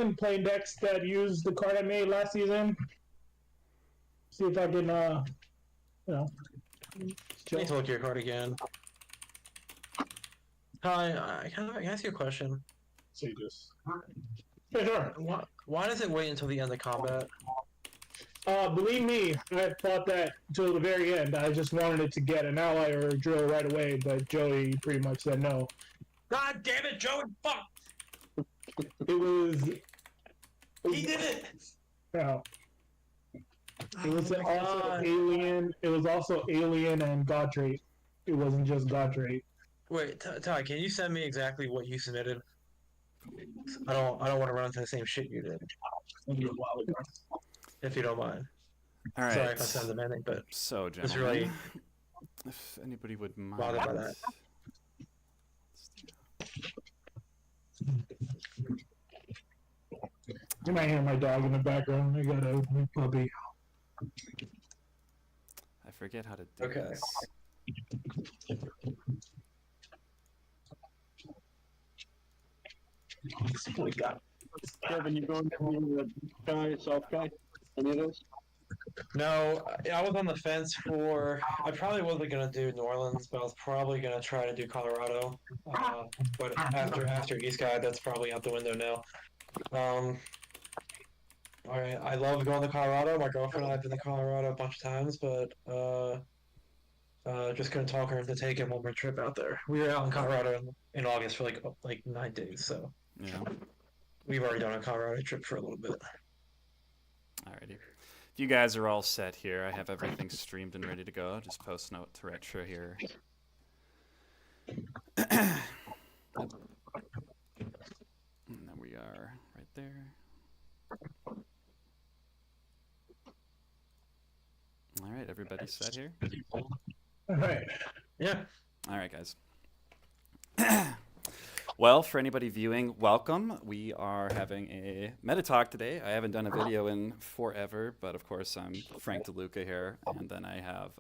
been playing decks that use the card I made last season. See if I can, you know. Let me look at your card again. Hi, can I ask you a question? See this. Yeah, sure. Why does it wait until the end of combat? Believe me, I thought that till the very end. I just wanted it to get an ally or a drill right away, but Joey pretty much said no. God damn it, Joey! Fuck! It was. He did it! No. It was also Alien. It was also Alien and Godtrait. It wasn't just Godtrait. Wait, Ty, can you send me exactly what you submitted? I don't want to run into the same shit you did. If you don't mind. All right. Sorry if I sound demanding, but so gentlemen, just really if anybody would mind. bothered by that. You might hear my dog in the background. I got a puppy. I forget how to do this. Kevin, you going to the guy, soft guy? Any of those? No, I was on the fence for. I probably wasn't gonna do New Orleans, but I was probably gonna try to do Colorado. But after East Guy, that's probably out the window now. All right, I love going to Colorado. My girlfriend and I have been to Colorado a bunch of times, but just couldn't talk her into taking one more trip out there. We were out in Colorado in August for like 9 days, so yeah, we've already done a Colorado trip for a little bit. Alrighty. If you guys are all set here, I have everything streamed and ready to go. Just post note to Retro here. And then we are right there. All right, everybody set here? All right. Yeah. All right, guys. Well, for anybody viewing, welcome. We are having a meta talk today. I haven't done a video in forever, but of course I'm Frank DeLuca here, and then I have,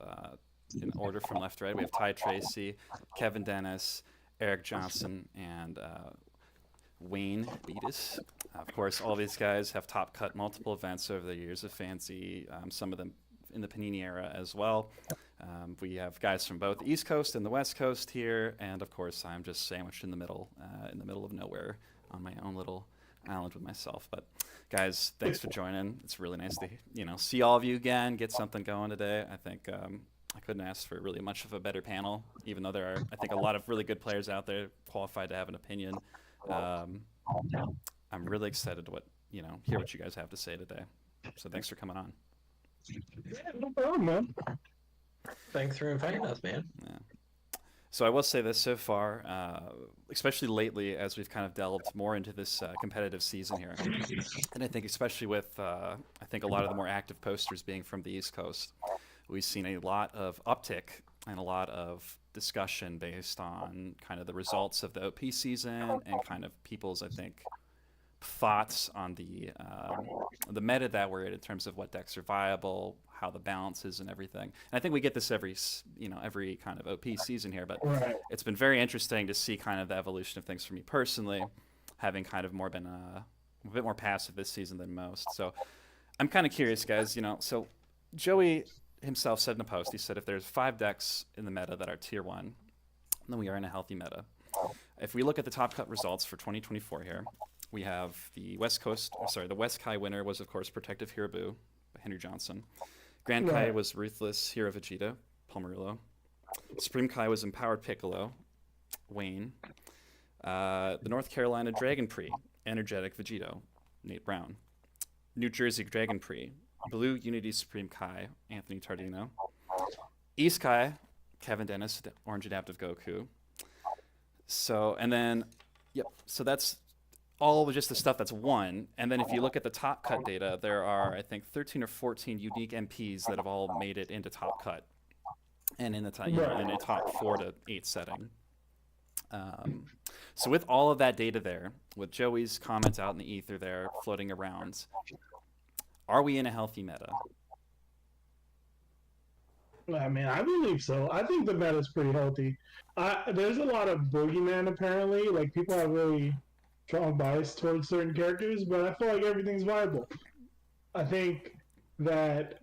in order from left to right, we have Ty Tracy, Kevin Dennis, Erik Johnson, and Wayne Beatus. Of course, all these guys have top cut multiple events over the years of Fantasy, some of them in the Panini era as well. We have guys from both the East Coast and the West Coast here, and of course I'm just sandwiched in the middle of nowhere on my own little island with myself. But guys, thanks for joining. It's really nice to see all of you again, get something going today. I think I couldn't ask for really much of a better panel, even though there are, I think, a lot of really good players out there qualified to have an opinion. I'm really excited to hear what you guys have to say today. So thanks for coming on. Yeah, no problem, man. Thanks for inviting us, man. Yeah. So I will say this so far, especially lately, as we've kind of delved more into this competitive season here, and I think especially with I think a lot of the more active posters being from the East Coast, we've seen a lot of uptick and a lot of discussion based on kind of the results of the OP season and kind of people's, I think, thoughts on the meta that we're in terms of what decks are viable, how the balance is, and everything. And I think we get this every kind of OP season here, but it's been very interesting to see kind of the evolution of things for me personally, having kind of been a bit more passive this season than most. So I'm kind of curious, guys. So Joey himself said in a post, he said if there's 5 decks in the meta that are tier 1, then we are in a healthy meta. If we look at the top cut results for 2024 here, we have the West Kai winner was, of course, Protective Hero Boo by Henry Johnson. Grand Kai was Ruthless Hero Vegeta, Paul Murillo. Supreme Kai was Empowered Piccolo, Wayne. The North Carolina Dragon Prix, Energetic Vegito, Nate Brown. New Jersey Dragon Prix, Blue Unity Supreme Kai, Anthony Tardino. East Kai, Kevin Dennis, Orange Adaptive Goku. So, and then, so that's all just the stuff that's won. And then if you look at the top cut data, there are, I think, 13 or 14 unique MPs that have all made it into top cut and in the in a top 4 to 8 setting. So with all of that data there, with Joey's comments out in the ether there floating around, are we in a healthy meta? I mean, I believe so. I think the meta is pretty healthy. There's a lot of boogeyman apparently. Like, people have really strong bias towards certain characters, but I feel like everything's viable. I think that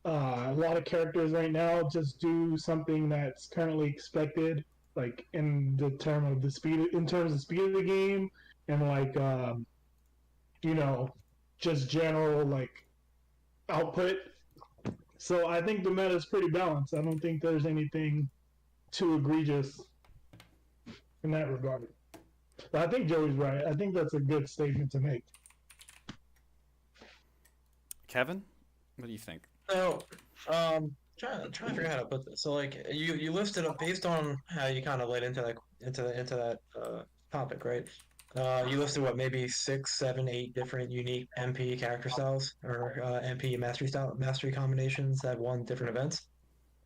a lot of characters right now just do something that's currently expected, like in terms of speed of the game, and like you know, just general like output. So I think the meta is pretty balanced. I don't think there's anything too egregious in that regard. But I think Joey's right. I think that's a good statement to make. Kevin, what do you think? So, trying to figure out how to put this. So, like, you listed up based on how you kind of led into that topic, right? You listed what, maybe 6, 7, 8 different unique MP character styles or MP mastery combinations that won different events.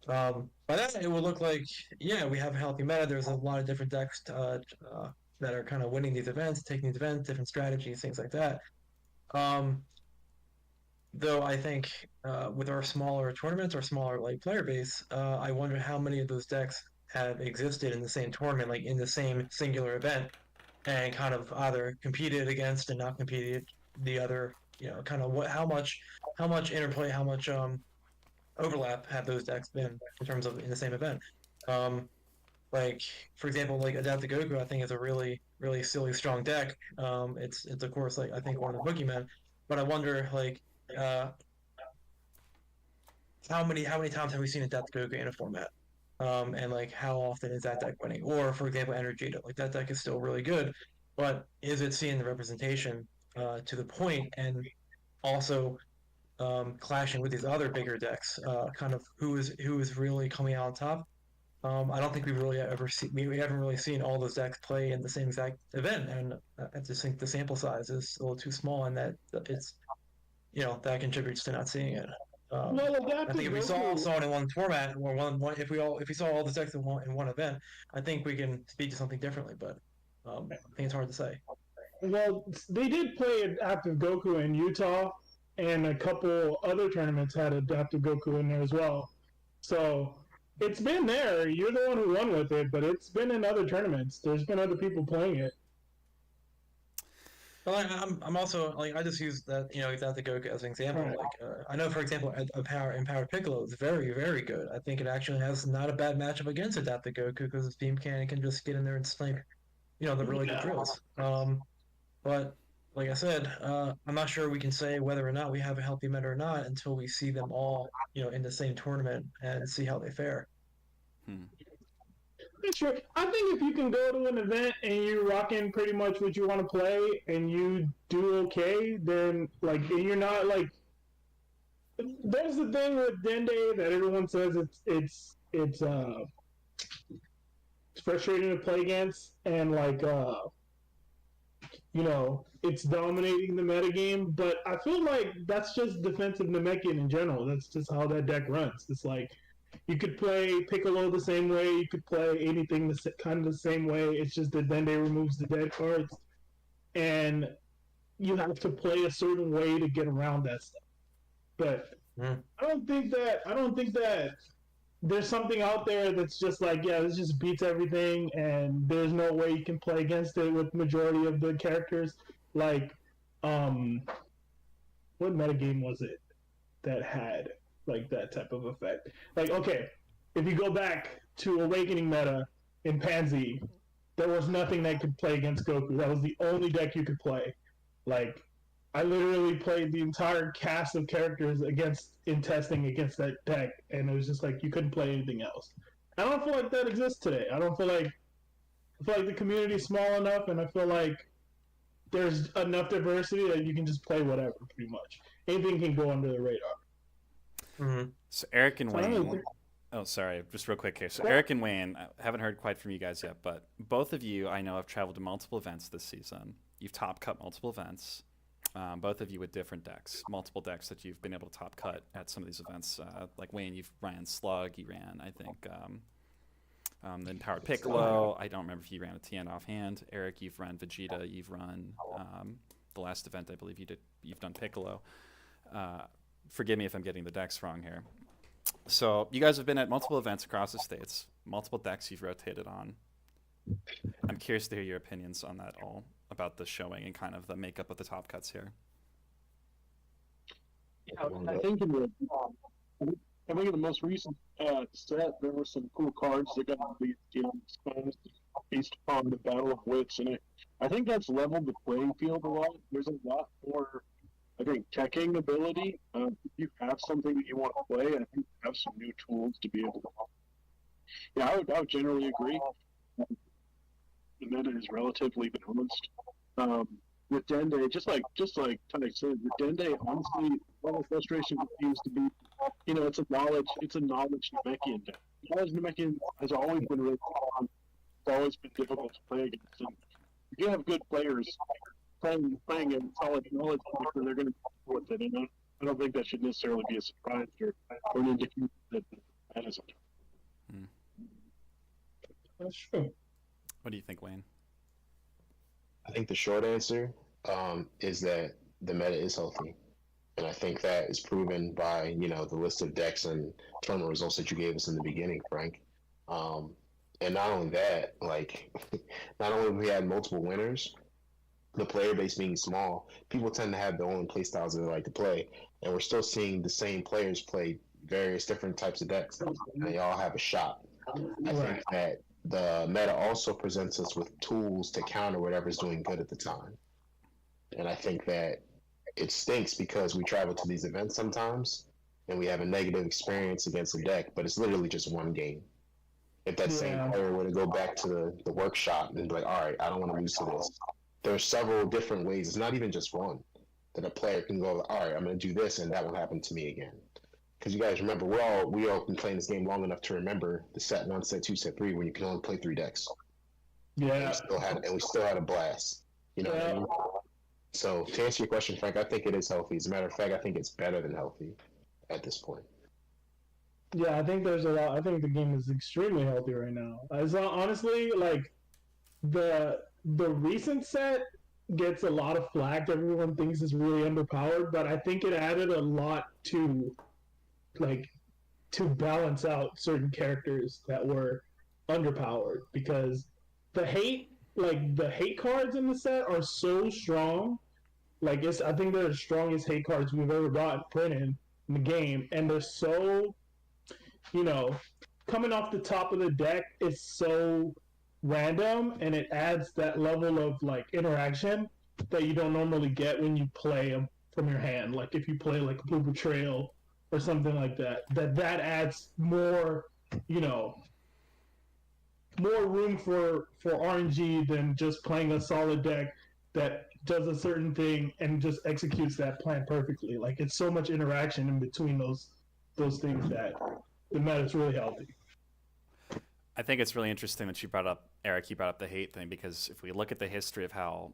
By that it would look like, yeah, we have a healthy meta. There's a lot of different decks that are kind of winning these events, taking these events, different strategies, things like that. Um, Though I think with our smaller tournaments or smaller like player base, I wonder how many of those decks have existed in the same tournament, like in the same singular event, and kind of either competed against and not competed the other. Kind of how much interplay, how much overlap have those decks been in terms of in the same event. Um, like for example, like Adaptive Goku, I think is a really really silly strong deck. It's of course like I think one of the boogeymen, but I wonder like uh, how many times have we seen Adaptive Goku in a format? And like how often is that deck winning? Or for example, Energeta, like that deck is still really good, but is it seeing the representation to the point and also clashing with these other bigger decks? Kind of who is really coming out on top? I don't think we've really ever seen we haven't really seen all those decks play in the same exact event, and I just think the sample size is a little too small, and that it's that contributes to not seeing it. Well, I think if we saw it in one format or one if we saw all the decks in one event, I think we can speak to something differently. But I think it's hard to say. Well, they did play Adaptive Goku in Utah, and a couple other tournaments had Adaptive Goku in there as well. So it's been there. You're the one who won with it, but it's been in other tournaments. There's been other people playing it. Well, I'm also like I just use that Adaptive Goku as an example. Right. Like I know for example, a Empowered Piccolo is very very good. I think it actually has not a bad matchup against Adaptive Goku because his beam cannon can just get in there and snipe the really good drills. But like I said, I'm not sure we can say whether or not we have a healthy meta or not until we see them all, in the same tournament and see how they fare. Sure. I think if you can go to an event and you're rocking pretty much what you want to play and you do okay, then and you're not like. There's the thing with Dende that everyone says it's frustrating to play against, and it's dominating the metagame, but I feel like that's just defensive Namekian in general. That's just how that deck runs. It's like you could play Piccolo the same way, you could play anything kind of the same way. It's just that Dende removes the dead cards, and you have to play a certain way to get around that stuff. But I don't think that there's something out there that's just like, yeah, this just beats everything, and there's no way you can play against it with majority of the characters. Like, what metagame was it that had like that type of effect? Like, okay, if you go back to Awakening meta in Pansy, there was nothing that could play against Goku. That was the only deck you could play. Like, I literally played the entire cast of characters in testing against that deck, and it was just like you couldn't play anything else. I don't feel like that exists today. I feel like the community's small enough, and I feel like there's enough diversity that you can just play whatever, pretty much. Anything can go under the radar. So Erik and Wayne. Oh, sorry, just real quick here. So Erik and Wayne, I haven't heard quite from you guys yet, but both of you I know have traveled to multiple events this season. You've top cut multiple events. Both of you with different decks, multiple decks that you've been able to top cut at some of these events. Like Wayne, you've ran Slug, you ran, I think, the Empowered Piccolo. I don't remember if you ran a TN offhand. Erik, you've run Vegeta, you've run the last event, I believe you've done Piccolo. Forgive me if I'm getting the decks wrong here. So you guys have been at multiple events across the states, multiple decks you've rotated on. I'm curious to hear your opinions on that all. about the showing and kind of the makeup of the top cuts here. Yeah, I think I think in the most recent set, there were some cool cards that got released, based upon the Battle of Wits, and I think that's leveled the playing field a lot. There's a lot more, I think, teching ability. If you have something that you want to play, and if you have some new tools to be able to. Yeah, I would generally agree. The meta is relatively balanced. With Dende, just like Ty said, with Dende, honestly, one of the frustrations seems to be, it's a knowledge Namekian deck. Knowledge Namekian has always been really fun. It's always been difficult to play against. And if you have good players playing a solid knowledge deck, then they're going to deal with it. And I don't think that should necessarily be a surprise or an indication that that isn't. That's true. What do you think, Wayne? I think the short answer is that the meta is healthy. And I think that is proven by, the list of decks and tournament results that you gave us in the beginning, Frank. And not only that, not only have we had multiple winners, the player base being small, people tend to have their own play styles that they like to play. And we're still seeing the same players play various different types of decks. And they all have a shot. I think that the meta also presents us with tools to counter whatever's doing good at the time. And I think that it stinks because we travel to these events sometimes and we have a negative experience against a deck, but it's literally just one game. If that same player were to go back to the workshop and be like, all right, I don't want to lose to this. There are several different ways. It's not even just one that a player can go, all right, I'm going to do this and that will happen to me again. Because you guys remember, we all been playing this game long enough to remember the set 1, set 2, set 3, when you can only play 3 decks. Yeah. And we still had a blast. What I mean? So to answer your question, Frank, I think it is healthy. As a matter of fact, I think it's better than healthy at this point. Yeah, I think there's a lot. I think the game is extremely healthy right now. Honestly, the recent set gets a lot of flack. Everyone thinks it's really underpowered, but I think it added a lot to balance out certain characters that were underpowered, because the hate cards in the set are so strong. I think they're the strongest hate cards we've ever got printed in the game, and they're so, coming off the top of the deck, it's so random, and it adds that level of interaction that you don't normally get when you play them from your hand. If you play Blue Betrayal or something like that, that adds more, more room for RNG than just playing a solid deck that does a certain thing and just executes that plan perfectly. It's so much interaction in between those things that the meta is really healthy. I think it's really interesting that Eric, you brought up the hate thing, because if we look at the history of how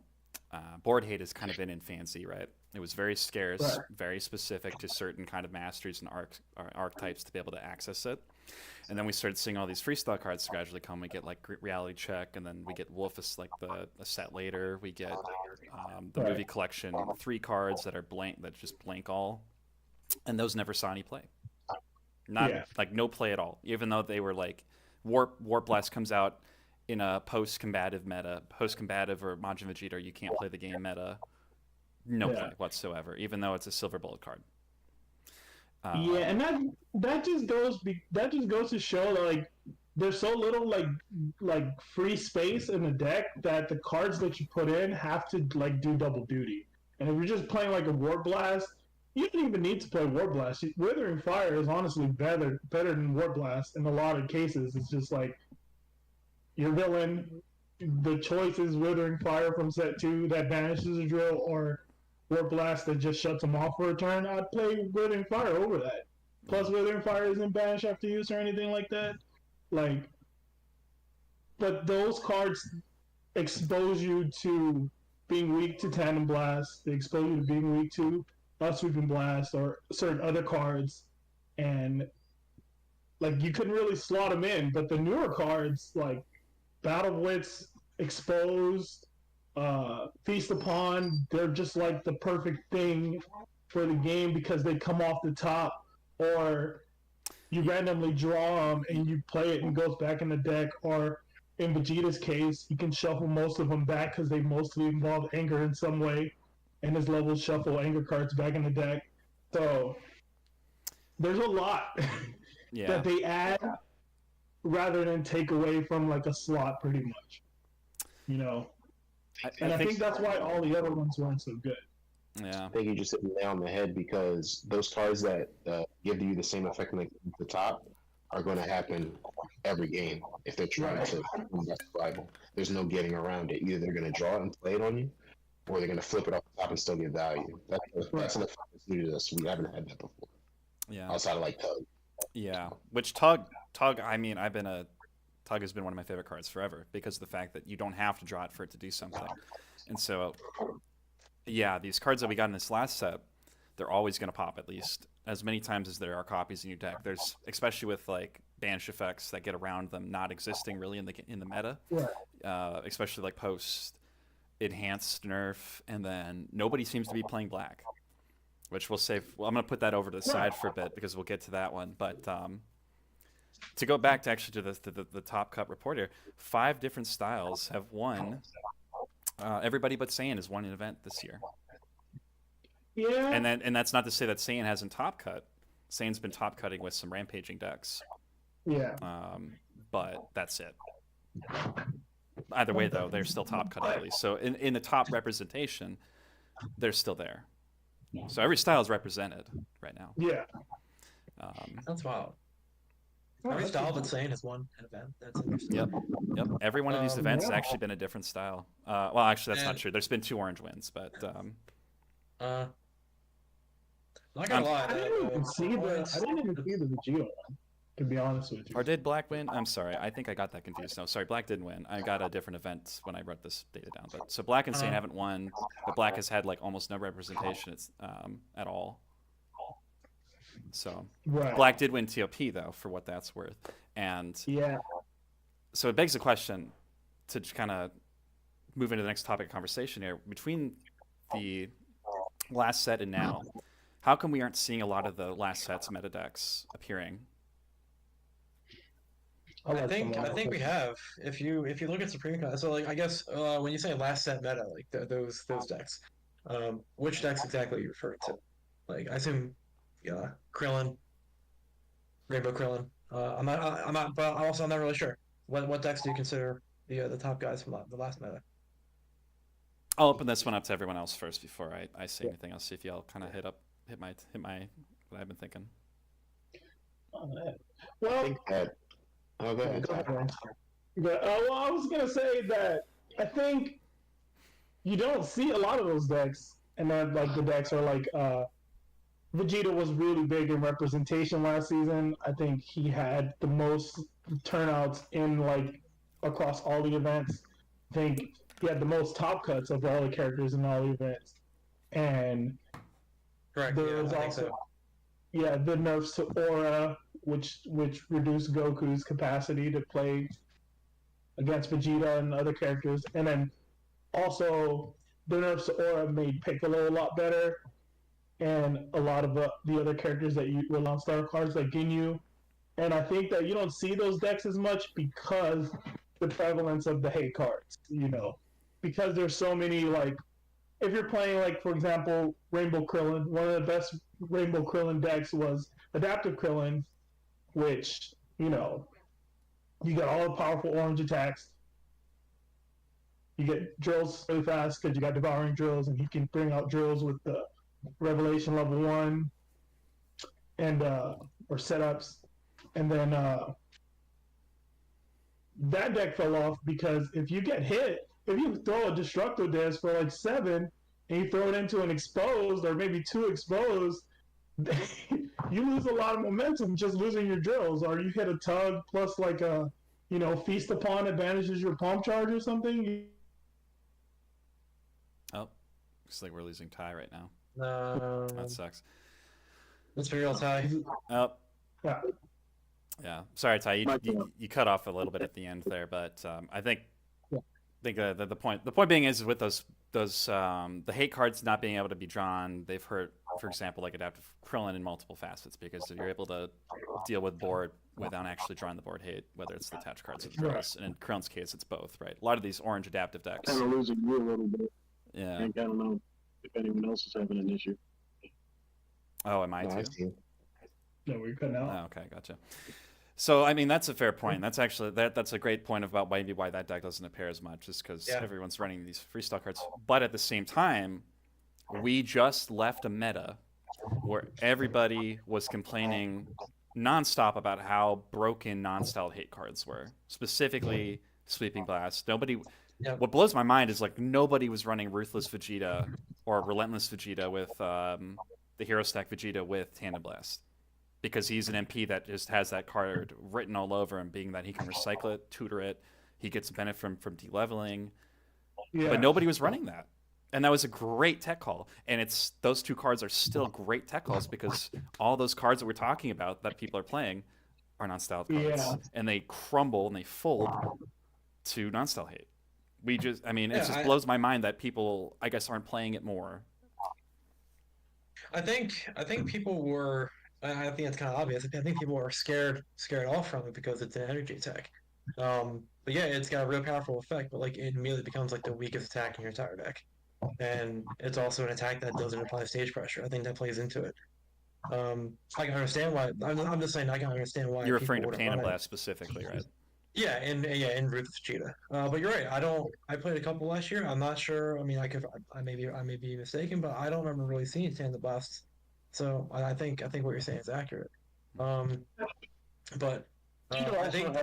board hate has kind of been in Fantasy, right? It was very scarce, very specific to certain kind of masteries and archetypes to be able to access it. And then we started seeing all these freestyle cards gradually come. We get Reality Check, and then we get Wolf as a set later. We get the movie collection, 3 cards that are blank, that just blank all, and those never saw any play. No play at all. Even though they were Warp Blast comes out in a post-combative meta, post-combative or Majin Vegeta, you can't play the game meta. No play whatsoever, even though it's a silver bullet card. And that just goes to show that there's so little free space in the deck that the cards that you put in have to do double duty. And if you're just playing a Warp Blast, you don't even need to play Warp Blast. Withering Fire is honestly better than Warp Blast in a lot of cases. It's just your villain, the choice is Withering Fire from set 2 that banishes a drill, or Warp Blast that just shuts them off for a turn. I'd play Withering Fire over that. Plus, Withering Fire isn't banished after use or anything like that. But those cards expose you to being weak to Tandem Blast. They expose you to being weak to Sweeping Blast or certain other cards. And, you couldn't really slot them in. But the newer cards, Battle Wits, Exposed, Feast Upon, they're just the perfect thing for the game because they come off the top, or you randomly draw them and you play it and it goes back in the deck, or in Vegeta's case, he can shuffle most of them back because they mostly involve anger in some way, and his levels shuffle anger cards back in the deck. So there's a lot Yeah. that they add rather than take away from like a slot, pretty much. You know, and I think that's why all the other ones weren't so good. Yeah. I think you just hit the nail on the head because those cards that give you the same effect like at the top are going to happen every game if they're trying to win that survival. There's no getting around it. Either they're going to draw it and play it on you, or they're going to flip it off the top and still get value. That's an effect that's new to us. We haven't had that before. Yeah. Outside of like Tug. Yeah. Which Tug. I mean, Tug has been one of my favorite cards forever because of the fact that you don't have to draw it for it to do something. And so, yeah, these cards that we got in this last set, they're always going to pop at least as many times as there are copies in your deck. There's especially with like banish effects that get around them not existing really in the meta, especially like post enhanced nerf, and then nobody seems to be playing black, which we'll save. Well, I'm going to put that over to the side for a bit because we'll get to that one. But to go back to actually to the Top Cut report here, 5 different styles have won. Everybody but Saiyan has won an event this year. Yeah. And that's not to say that Saiyan hasn't top cut. Saiyan's been top cutting with some rampaging decks. Yeah. But that's it. Either way, though, they're still top cutting at least. So in the top representation, they're still there. So every style is represented right now. Yeah. That's wild. Every style but Saiyan has won an event. That's interesting. Yep. Every one of these events has actually been a different style. Well, actually, that's not true. There's been 2 orange wins, but not gonna lie. I didn't even see the Vegeta one, to be honest with you. Or did Black win? I'm sorry. I think I got that confused. No, sorry. Black didn't win. I got a different event when I wrote this data down. But so Black and Saiyan haven't won, but Black has had like almost no representation at all. So Black did win TOP though, for what that's worth. And yeah. So it begs the question to kind of move into the next topic of conversation here. Between the last set and now, how come we aren't seeing a lot of the last set's meta decks appearing? I think we have. If you look at Supreme Con, so like I guess when you say last set meta, like those decks, which decks exactly are you referring to? Like I assume, Krillin, Rainbow Krillin. I'm not, but also I'm not really sure. What decks do you consider the top guys from the last meta? I'll open this one up to everyone else first before I say anything else. See if y'all kind of hit my what I've been thinking. Well, I think that. Oh, go ahead. But, well, I was gonna say that I think you don't see a lot of those decks, and then like the decks are like Vegeta was really big in representation last season. I think he had the most turnouts in like across all the events. I think he had the most top cuts of all the characters in all the events, and correct. There was also the nerfs to Aura, which reduced Goku's capacity to play against Vegeta and other characters, and then also the nerfs to Aura made Piccolo a lot better, and a lot of the other characters that were launch star cards like Ginyu, and I think that you don't see those decks as much because the prevalence of the hate cards, because there's so many like. If you're playing, like, for example, Rainbow Krillin, one of the best Rainbow Krillin decks was Adaptive Krillin, which, you got all the powerful orange attacks. You get drills really fast because you got Devouring Drills, and he can bring out drills with the Revelation level 1 and or setups. And then that deck fell off because if you get hit, if you throw a Destructo Disc for like 7 and you throw it into an exposed or maybe 2 exposed, you lose a lot of momentum just losing your drills. Or you hit a Tug plus like a, Feast Upon advantages your Palm Charge or something. Oh, looks like we're losing Ty right now. No. That sucks. Let's be real, Ty. Oh. Yeah. Sorry, Ty. You cut off a little bit at the end there, but I think the point being is with those the hate cards not being able to be drawn, they've hurt for example, like adaptive Krillin in multiple facets because you're able to deal with board without actually drawing the board hate, whether it's the attached cards or the throws. And in Krillin's case, it's both, right? A lot of these orange adaptive decks. Kind of losing you a little bit. Yeah. I don't know if anyone else is having an issue. Oh, am I No, I too? see. No, we're cutting out. Oh, okay, gotcha. So, I mean, that's a fair point. That's actually that's a great point about maybe why that deck doesn't appear as much, is because Yeah. everyone's running these freestyle cards. But at the same time, we just left a meta where everybody was complaining nonstop about how broken non-styled hate cards were, specifically Sweeping Blast. Yep. What blows my mind is like nobody was running Ruthless Vegeta or Relentless Vegeta with the Hero Stack Vegeta with Tandem Blast. Because he's an MP that just has that card written all over him, being that he can recycle it, tutor it, he gets a benefit from de-leveling. Yeah. But nobody was running that. And that was a great tech call. And those two cards are still great tech calls because all those cards that we're talking about that people are playing are non-styled cards. Yeah. And they crumble and they fold to non-style hate. It just blows my mind that people, I guess, aren't playing it more. I think people were. I think it's kind of obvious. I think people are scared off from it because it's an energy attack. But yeah, it's got a real powerful effect. But like, it immediately becomes like the weakest attack in your entire deck, and it's also an attack that doesn't apply stage pressure. I think that plays into it. I can understand why. I'm just saying I can understand why. You're referring to people wouldn't Tandem run it. Blast specifically, right? Yeah, in Ruthless Cheetah. But you're right. I played a couple last year. I'm not sure. I mean, I may be mistaken, but I don't remember really seeing Tandem Blasts. So I think what you're saying is accurate. But I think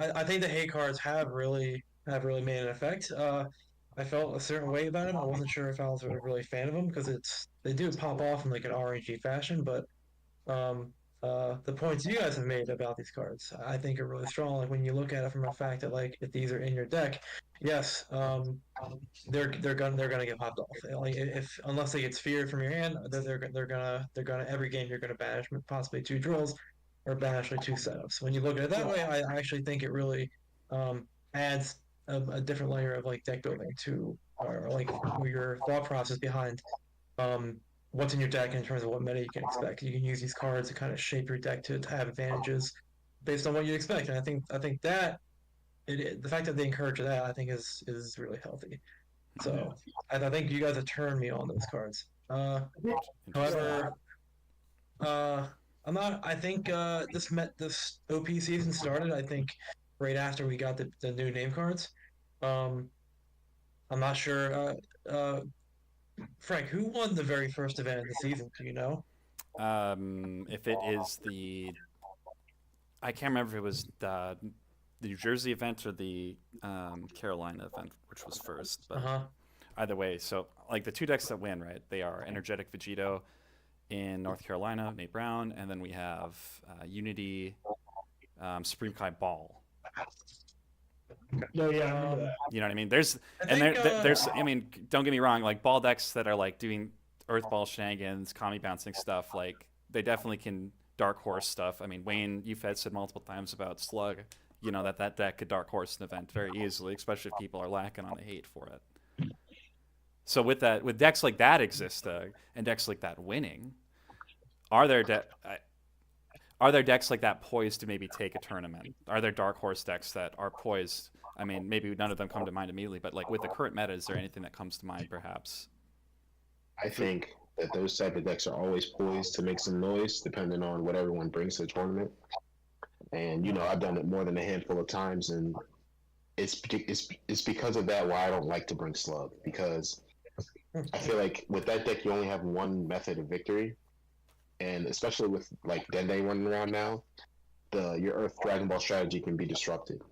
the hate cards have really made an effect. I felt a certain way about them. I wasn't sure if I was really a fan of them because they do pop off in like an RNG fashion, but the points you guys have made about these cards, I think, are really strong. Like when you look at it from a fact that like if these are in your deck, yes, they're gonna get popped off. Like if unless they get sphered from your hand, they're gonna every game you're gonna banish possibly 2 drills or banish like 2 setups. When you look at it that way, I actually think it really adds a different layer of like deck building to or like your thought process behind what's in your deck in terms of what meta you can expect. You can use these cards to kind of shape your deck to have advantages based on what you expect. And I think that the fact that they encourage that, I think is really healthy. So I think you guys have turned me on those cards. However, I'm not. I think this OP season started. I think right after we got the new name cards. I'm not sure. Frank, who won the very first event of the season? Do you know? If it is I can't remember if it was the New Jersey event or the Carolina event, which was first. But either way, so like the 2 decks that win, right? They are Energetic Vegito in North Carolina, Nate Brown, and then we have Unity Supreme Kai Ball. No, yeah, I remember that. You know what I mean? There's I mean, don't get me wrong, like ball decks that are like doing Earth Ball shenanigans, Kami bouncing stuff, like they definitely can dark horse stuff. I mean, Wayne, you've said multiple times about Slug, you know, that deck could dark horse an event very easily, especially if people are lacking on the hate for it. So with decks like that existing and decks like that winning, are there decks like that poised to maybe take a tournament? Are there dark horse decks that are poised? I mean, maybe none of them come to mind immediately, but like with the current meta, is there anything that comes to mind perhaps? I think that those type of decks are always poised to make some noise depending on what everyone brings to the tournament. And, you know, I've done it more than a handful of times, and it's because of that why I don't like to bring Slug, because I feel like with that deck you only have one method of victory. And especially with like Dende running around now, your Earth Dragon Ball strategy can be disrupted.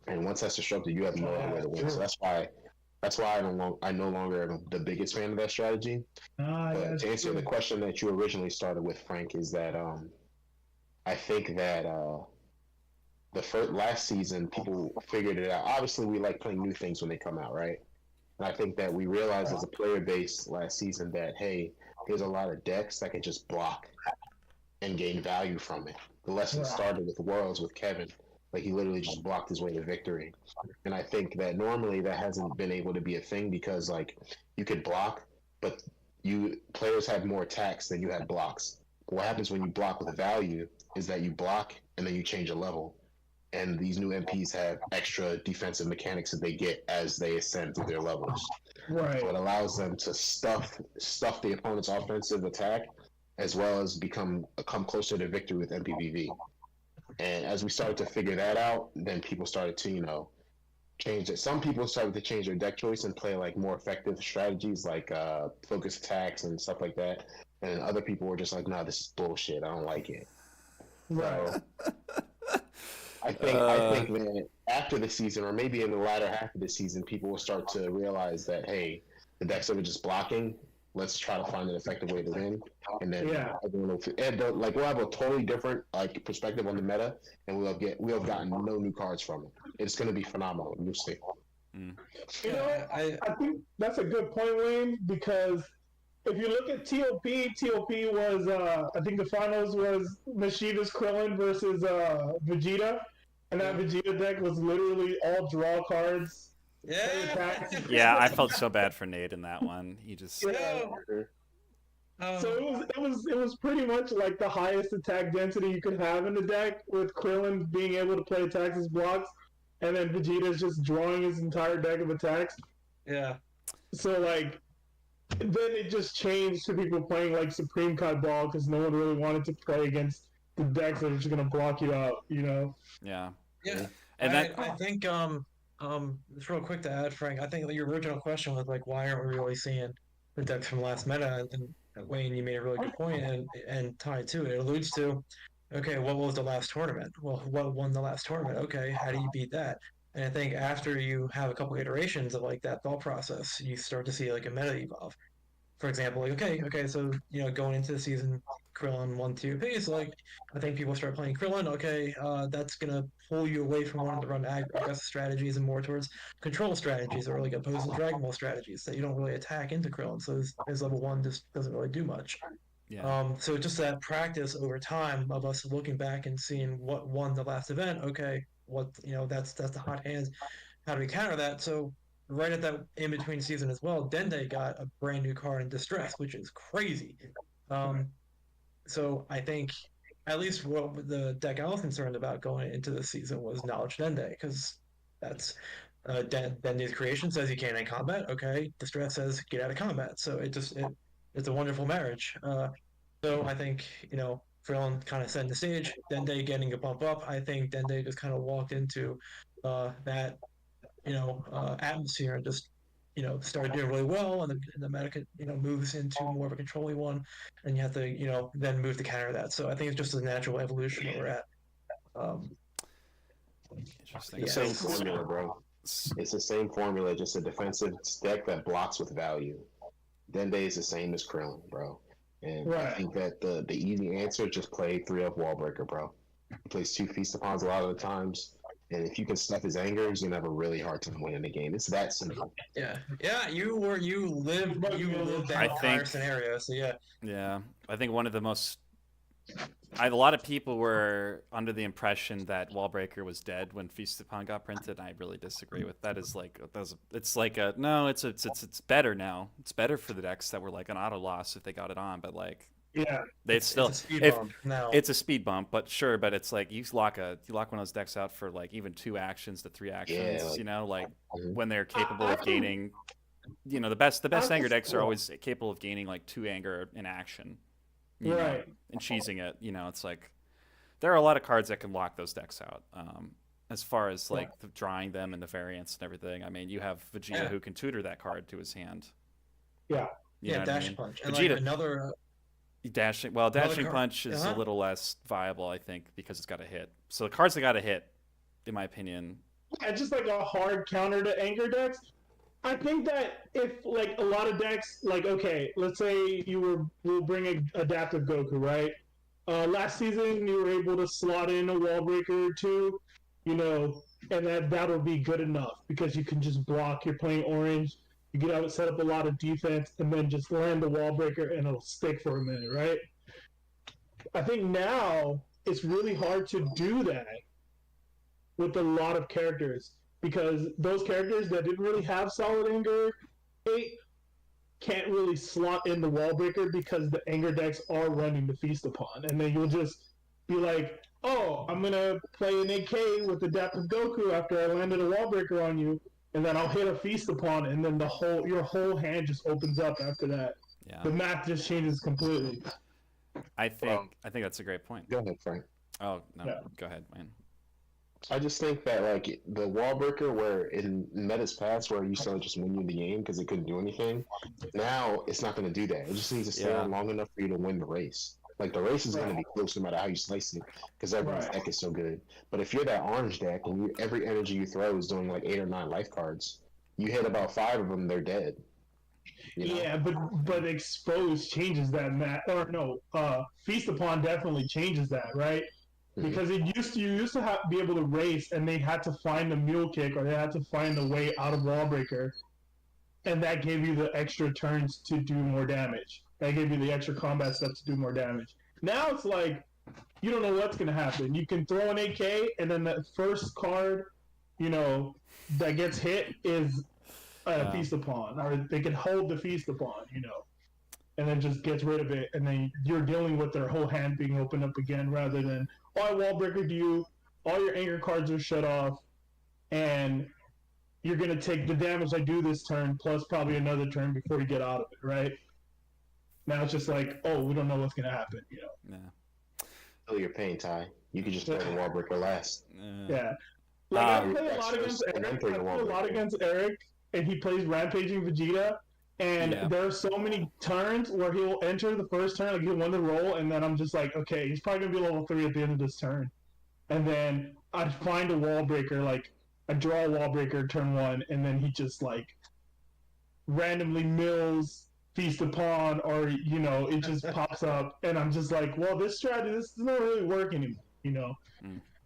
And once that's disrupted, you have no other way to win. So that's why I no longer am the biggest fan of that strategy. But to answer the question that you originally started with, Frank, is that I think that last season people figured it out. Obviously, we like playing new things when they come out, right? And I think that we realized as a player base last season that, hey, there's a lot of decks that can just block and gain value from it. The lesson started with Worlds with Kevin. Like, he literally just blocked his way to victory. And I think that normally that hasn't been able to be a thing because, like, you could block, but players have more attacks than you have blocks. But what happens when you block with a value is that you block and then you change a level. And these new MPs have extra defensive mechanics that they get as they ascend through their levels. Right. So it allows them to stuff the opponent's offensive attack, as well as come closer to victory with MPVV. And as we started to figure that out, then people started to change it. Some people started to change their deck choice and play like more effective strategies like focus attacks and stuff like that. And other people were just like, "Nah, this is bullshit. I don't like it." Right. So I think that after the season, or maybe in the latter half of the season, people will start to realize that, hey, the decks that are just blocking, let's try to find an effective way to win. And then everyone will, we'll have a totally different perspective on the meta, and we'll have gotten no new cards from it. It's going to be phenomenal. You'll see. You know, I think that's a good point, Wayne, because if you look at TOP was, I think the finals was Mashida's Krillin versus Vegeta, and that Vegeta deck was literally all draw cards. Yeah, I felt so bad for Nate in that one. He just So it was pretty much like the highest attack density you could have in the deck, with Krillin being able to play attacks as blocks, and then Vegeta's just drawing his entire deck of attacks. Yeah. So then it just changed to people playing like Supreme Cut Ball because no one really wanted to play against the decks that are just gonna block you out, Yeah. Yeah. And I think just real quick to add, Frank, I think that your original question was like, why aren't we really seeing the decks from last meta? And Wayne, you made a really good point, and tied to it, it alludes to, okay, what was the last tournament? Well, what won the last tournament? Okay, how do you beat that? And I think after you have a couple iterations of like that thought process, you start to see like a meta evolve. For example, like okay, so going into the season, Krillin 1-2 pace, like I think people start playing Krillin. Okay, that's gonna pull you away from wanting to run aggressive strategies and more towards control strategies, or like opposed to Dragon Ball strategies that you don't really attack into Krillin. So his level 1 just doesn't really do much. Yeah. So just that practice over time of us looking back and seeing what won the last event. Okay, that's the hot hands. How do we counter that? So right at that in between season as well, Dende got a brand new card in Distress, which is crazy. So I think at least what the deck I was concerned about going into the season was Knowledge Dende, because that's Dende's creation says you can't end combat. Okay, Distress says get out of combat. So it's a wonderful marriage. So I think Krillin kind of setting the stage, Dende getting a bump up. I think Dende just kind of walked into that atmosphere and just started doing really well, and the meta moves into more of a controlling one, and you have to then move to counter that. So I think it's just a natural evolution where we're at. Interesting. It's the same formula, bro. It's the same formula, just a defensive deck that blocks with value. Dende is the same as Krillin, bro. And I think that the easy answer, just play 3-up Wallbreaker, bro. He plays 2 Feast Upons a lot of the times. And if you can stuff his angers, you'll have a really hard time winning the game. It's that simple. Yeah. You lived that entire scenario. So yeah. Yeah, I think one of the most. A lot of people were under the impression that Wallbreaker was dead when Feast Upon got printed. And I really disagree with that. It's better now. It's better for the decks that were like an auto loss if they got it on, but like. Yeah, it's a speed bump now. It's a speed bump, but sure, but it's like you lock one of those decks out for like even 2 actions to 3 actions. When they're capable of gaining, the best anger decks are always capable of gaining like 2 anger in action, right? And cheesing it. It's like there are a lot of cards that can lock those decks out. As far as like drawing them and the variants and everything, I mean, you have Vegeta who can tutor that card to his hand. Yeah, Dash Punch and Vegeta, like another. Dashing Punch is a little less viable, I think, because it's got a hit. So the cards that got a hit, in my opinion, just like a hard counter to anger decks. I think that if like a lot of decks, like okay, let's say we'll bring an adaptive Goku, right? Last season you were able to slot in a Wallbreaker or 2, and that'll be good enough because you can just block. You're playing orange. You get out, set up a lot of defense, and then just land the Wallbreaker, and it'll stick for a minute, right? I think now it's really hard to do that with a lot of characters, because those characters that didn't really have solid anger 8 can't really slot in the wall breaker because the anger decks are running the Feast Upon, and then you'll just be like, "Oh, I'm gonna play an AK with Adaptive Goku after I landed a wall breaker on you, and then I'll hit a Feast Upon, and then your whole hand just opens up after that. Yeah. The map just changes completely." I think that's a great point. Go ahead, Frank. Oh no, Yeah. go ahead, Wayne. I just think that like the wall breaker, where in Meta's past, where you used to just win you the game because it couldn't do anything, now it's not going to do that. It just needs to stay on long enough for you to win the race. Like the race is going to be close no matter how you slice it, because everyone's deck is so good. But if you're that orange deck and every energy you throw is doing like 8 or 9 life cards, you hit about 5 of them, they're dead. You know? Yeah, but Expose changes that, Matt. Or no, Feast Upon definitely changes that, right? Because you used to be able to race, and they had to find the mule kick, or they had to find the way out of wall breaker, and that gave you the extra turns to do more damage. That gave you the extra combat steps to do more damage. Now it's like you don't know what's gonna happen. You can throw an AK, and then the first card, that gets hit is Feast Upon, or they can hold the Feast Upon, and then just gets rid of it, and then you're dealing with their whole hand being opened up again, rather than, oh, I wall breakered you, all your anger cards are shut off, and you're going to take the damage I do this turn, plus probably another turn before you get out of it, right? Now it's just like, oh, we don't know what's going to happen, Yeah. Feel your pain, Ty. You could just throw the wall breaker last. Yeah. Like, I play a lot against Erik, and he plays Rampaging Vegeta, and there are so many turns where he'll enter the first turn, like he'll win the roll, and then I'm just like, okay, he's probably gonna be level 3 at the end of this turn. And then I'd find a wall breaker, like I draw a wall breaker turn 1, and then he just like randomly mills Feast Upon, or it just pops up, and I'm just like, well, this strategy, this doesn't really work anymore,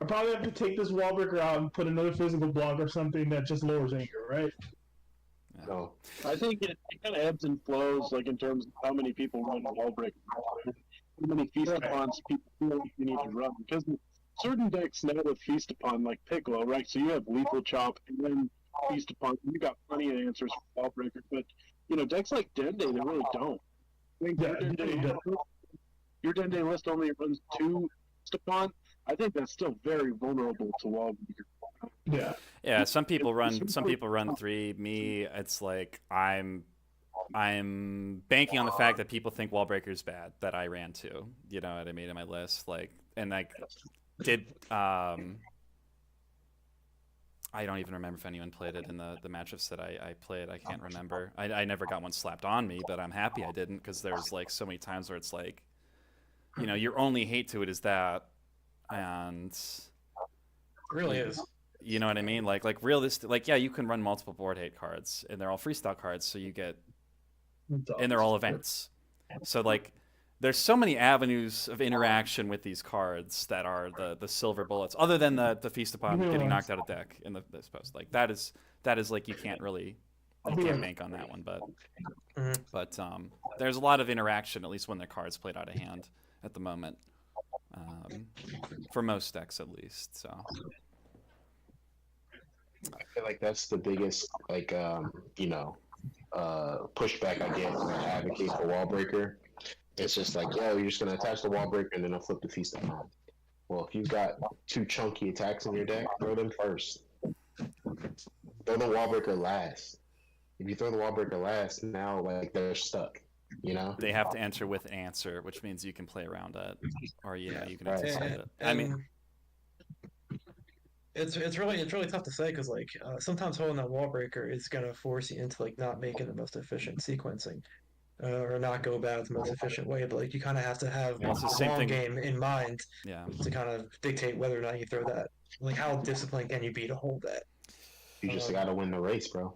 I probably have to take this wall breaker out and put another physical block or something that just lowers anger, right? No. I think it kind of ebbs and flows, like in terms of how many people run wall breaker, how many Feast Upons people feel like you need to run. Because certain decks now with Feast Upon, like Piccolo, right? So you have Lethal Chop and then Feast Upon. You got plenty of answers for wall breaker, but decks like Dende, they really don't. I think your Dende list only runs 2 Feast Upon. I think that's still very vulnerable to wall breaker. Yeah, some people run 3. Me, it's like I'm banking on the fact that people think wall breaker is bad, that I ran 2. You know what I mean, in my list, like, and like did I don't even remember if anyone played it in the matchups that I played. I can't remember. I never got one slapped on me, but I'm happy I didn't, because there's like so many times where it's like, your only hate to it is that, and It really is. You know what I mean? Like realistic. Like, yeah, you can run multiple board hate cards, and they're all freestyle cards, so you get, and they're all events. So like, there's so many avenues of interaction with these cards that are the silver bullets, other than the Feast Upon getting knocked out of deck in this post. Like that is like you can't bank on that one, but there's a lot of interaction, at least when the card's played out of hand at the moment, for most decks at least. So. I feel like that's the biggest, pushback I get when I advocate for wall breaker. It's just like, yo, you're just gonna attach the wall breaker and then I'll flip the Feast Upon. Well, if you've got 2 chunky attacks in your deck, throw them first. Throw the wall breaker last. If you throw the wall breaker last, now like they're stuck. They have to enter with answer, which means you can play around it, or you can anticipate it. I mean. It's really tough to say, because like sometimes holding that wall breaker is gonna force you into like not making the most efficient sequencing, or not go about the most efficient way. But like you kind of have to have the long game in mind, to kind of dictate whether or not you throw that. Like, how disciplined can you be to hold that? You just gotta win the race, bro.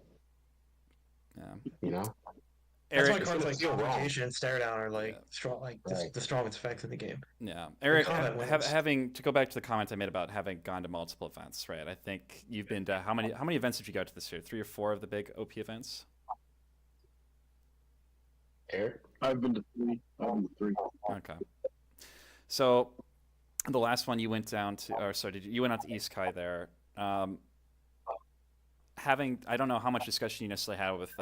Yeah. That's why cards like Obligation and Stare Down are like strong, like the strongest effects in the game. Yeah, Erik, having to go back to the comment I made about having gone to multiple events, right? I think you've been to how many events have you go to this year? 3 or 4 of the big OP events? Erik, I've been to 3. Okay. So the last one you went down to, or sorry, you went out to East Kai there. I don't know how much discussion you necessarily had with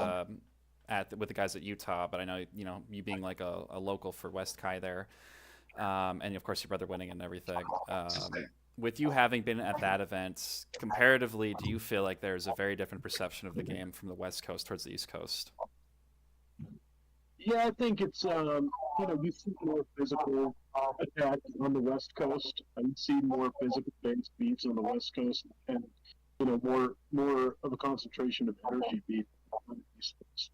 with the guys at Utah, but I know you being like a local for West Kai there, and of course your brother winning and everything. With you having been at that event, comparatively, do you feel like there's a very different perception of the game from the West Coast towards the East Coast? Yeah, I think it's you see more physical attacks on the West Coast. You see more physical based beats on the West Coast, and more of a concentration of energy beat on the East Coast.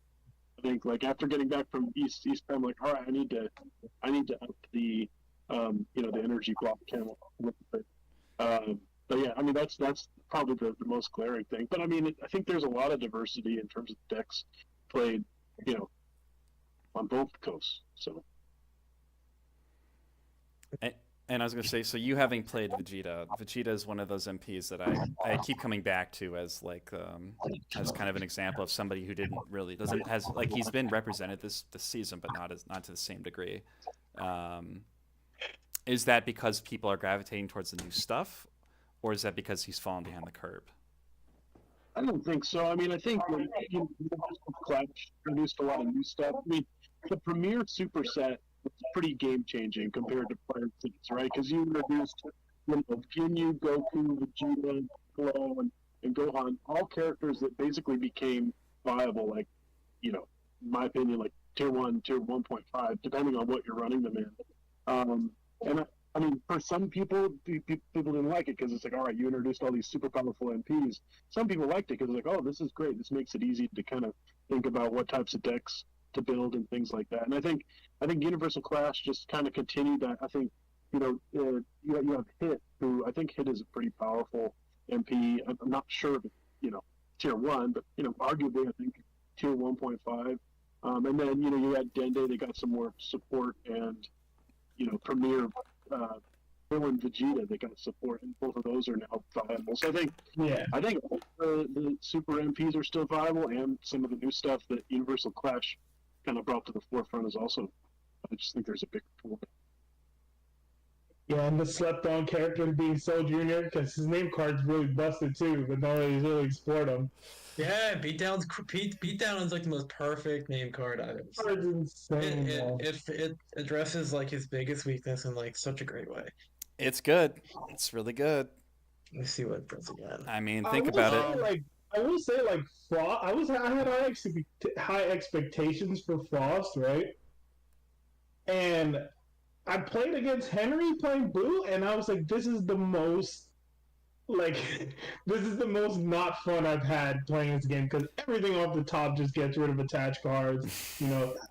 I think like after getting back from East, I'm like, all right, I need to up the the energy block count a little bit. But yeah, I mean that's probably the most glaring thing. But I mean, I think there's a lot of diversity in terms of decks played, on both coasts. So. And I was going to say, so you having played Vegeta is one of those MPs that I keep coming back to as like as kind of an example of somebody who has like he's been represented this season, but not to the same degree. Is that because people are gravitating towards the new stuff, or is that because he's fallen behind the curve? I don't think so. I mean, I think Clash introduced a lot of new stuff. I mean, the Premier Superset was pretty game changing compared to prior seasons, right? Because you introduced Ginyu, Goku, Vegeta, Piccolo, and Gohan, all characters that basically became viable, like, in my opinion, like tier 1, tier 1.5, depending on what you're running them in. And I mean, for some people, people didn't like it because it's like, all right, you introduced all these super powerful MPs. Some people liked it because it's like, oh, this is great. This makes it easy to kind of think about what types of decks to build and things like that. And I think Universal Clash just kind of continued that. I think you have Hit, who I think Hit is a pretty powerful MP. I'm not sure if tier 1, but arguably I think tier 1.5. And then you had Dende. They got some more support, and Premier Villain Vegeta. They got support, and both of those are now viable. So I think the Super MPs are still viable, and some of the new stuff that Universal Clash kind of brought to the forefront is also. I just think there's a big pool. Yeah, and the slept-on character being So Junior, because his name card's really busted too, but nobody's really explored him. Yeah, Beatdown is like the most perfect name card I've ever seen. Card's insane. It addresses like his biggest weakness in like such a great way. It's good. It's really good. Let me see what it does again. I mean, think about it. I will say, like, Frost. I had high expectations for Frost, right? And I played against Henry playing Boo, and I was like, this is the most not fun I've had playing this game, because everything off the top just gets rid of attached cards.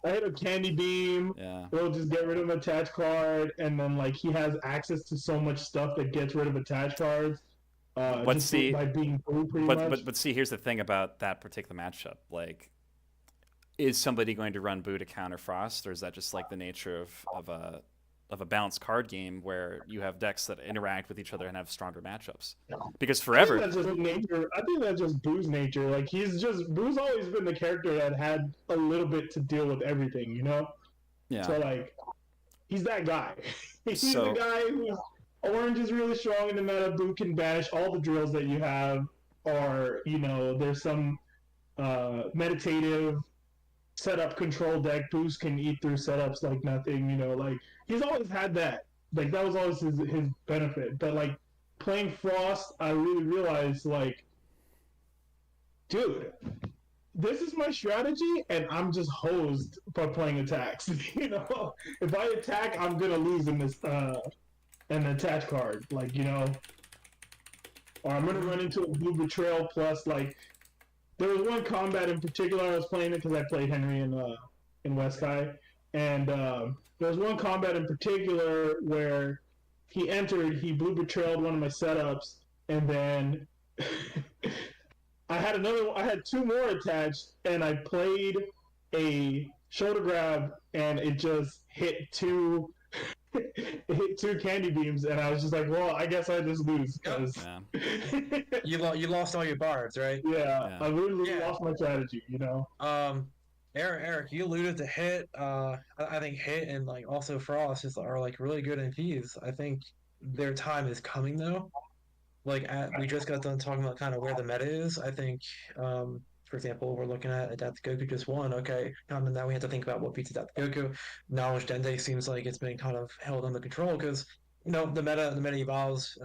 I hit a Candy Beam, it'll just get rid of an attached card, and then like he has access to so much stuff that gets rid of attached cards. By being Boo, pretty much. But see, here's the thing about that particular matchup. Like, is somebody going to run Boo to counter Frost, or is that just like the nature of a balanced card game where you have decks that interact with each other and have stronger matchups? Because forever, I think that's just nature. I think that's just Boo's nature. Like Boo's always been the character that had a little bit to deal with everything, Yeah. So like, he's that guy. He's the guy who's orange is really strong in the meta. Boo can banish all the drills that you have, or there's some meditative setup control deck. Boost can eat through setups like nothing, like he's always had that. Like that was always his benefit. But like playing Frost, I really realized like, dude, this is my strategy, and I'm just hosed by playing attacks. If I attack, I'm gonna lose in this an attach card, like or I'm gonna run into a Blue Betrayal plus like. There was one combat in particular I was playing it because I played Henry in West Kai, and there was one combat in particular where he Blue Betrayed one of my setups, and then I had two more attached, and I played a shoulder grab, and it just hit two. It hit two Candy Beams, and I was just like, well, I guess I just lose. You lost all your bards, right? Yeah. I literally lost my strategy, Eric, you alluded to Hit. I think Hit and like also Frost are like really good MPs. I think their time is coming though. Like we just got done talking about kind of where the meta is. I think for example, we're looking at Adapt Goku just won. Okay, now we have to think about what beats Adapt Goku. Knowledge Dende seems like it's been kind of held under control because the meta evolves.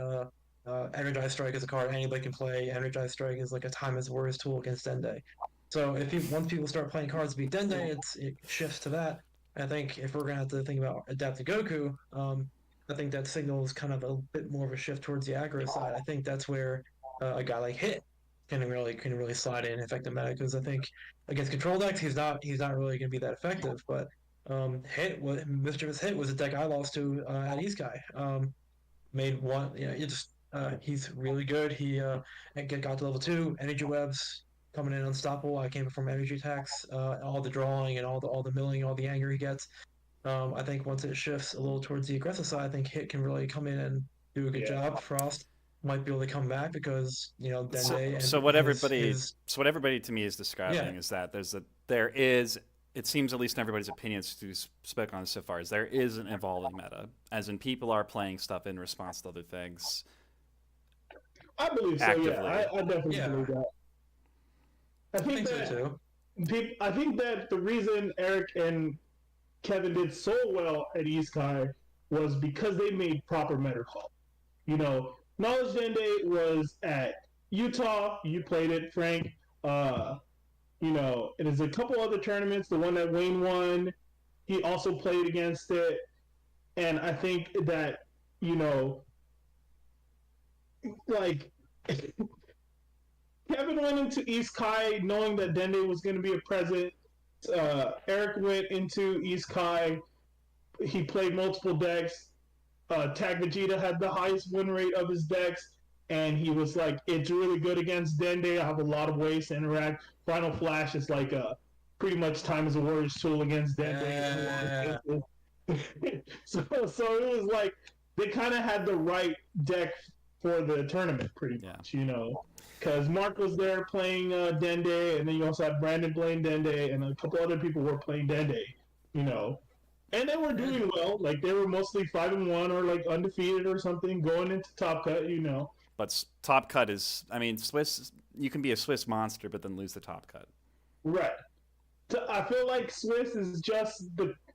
Energize Strike is a card anybody can play. Energize Strike is like a time as worst tool against Dende. So once people start playing cards to beat Dende, it shifts to that. I think if we're gonna have to think about Adapt Goku, I think that signals kind of a bit more of a shift towards the aggro side. I think that's where a guy like Hit can really slide in and affect the meta because I think against control decks he's not really going to be that effective. But Mischievous Hit was a deck I lost to at East Guy. Made one, he's really good. He got to level 2 energy webs coming in unstoppable. I came from energy attacks, all the drawing and all the milling, all the anger he gets. I think once it shifts a little towards the aggressive side, I think Hit can really come in and do a good job. Frost might be able to come back because Dende so what everybody to me is describing is that there is, it seems at least in everybody's opinions who's spoken on this so far, is there is an evolving meta, as in people are playing stuff in response to other things. I believe so. Actively. Yeah, I definitely believe that. I think so too. I think that the reason Eric and Kevin did so well at Isekai was because they made proper meta call. Knowledge Dende was at Utah. You played it, Frank. It is a couple other tournaments. The one that Wayne won, he also played against it. And I think that, like, Kevin went into East Kai knowing that Dende was going to be a present. Eric went into East Kai. He played multiple decks. Tag Vegeta had the highest win rate of his decks, and he was like, it's really good against Dende. I have a lot of ways to interact. Final Flash is like pretty much time as a warrior's tool against Dende. So it was like they kind of had the right deck for the tournament, pretty much, because Mark was there playing Dende, and then you also had Brandon playing Dende, and a couple other people were playing Dende, and they were doing well. Like they were mostly 5-1 or like undefeated or something going into Top Cut, But Top Cut is, Swiss. You can be a Swiss monster, but then lose the Top Cut. Right. I feel like Swiss is just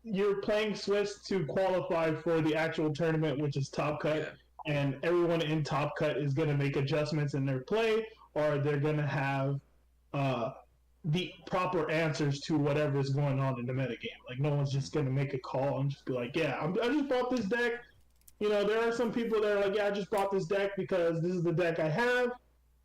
you're playing Swiss to qualify for the actual tournament, which is Top Cut, and everyone in Top Cut is going to make adjustments in their play, or they're going to have the proper answers to whatever is going on in the metagame. Like, no one's just going to make a call and just be like, I just bought this deck. There are some people that are like, I just bought this deck because this is the deck I have,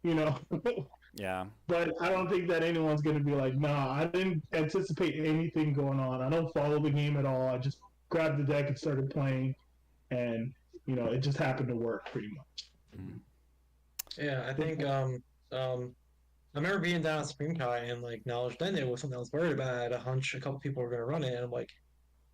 Yeah. But I don't think that anyone's going to be like, nah, I didn't anticipate anything going on. I don't follow the game at all. I just grabbed the deck and started playing, and, it just happened to work pretty much. Mm-hmm. Yeah, I think I remember being down at Supreme Kai and like Knowledge Dende was something I was worried about. I had a hunch a couple people were going to run it, and I'm like,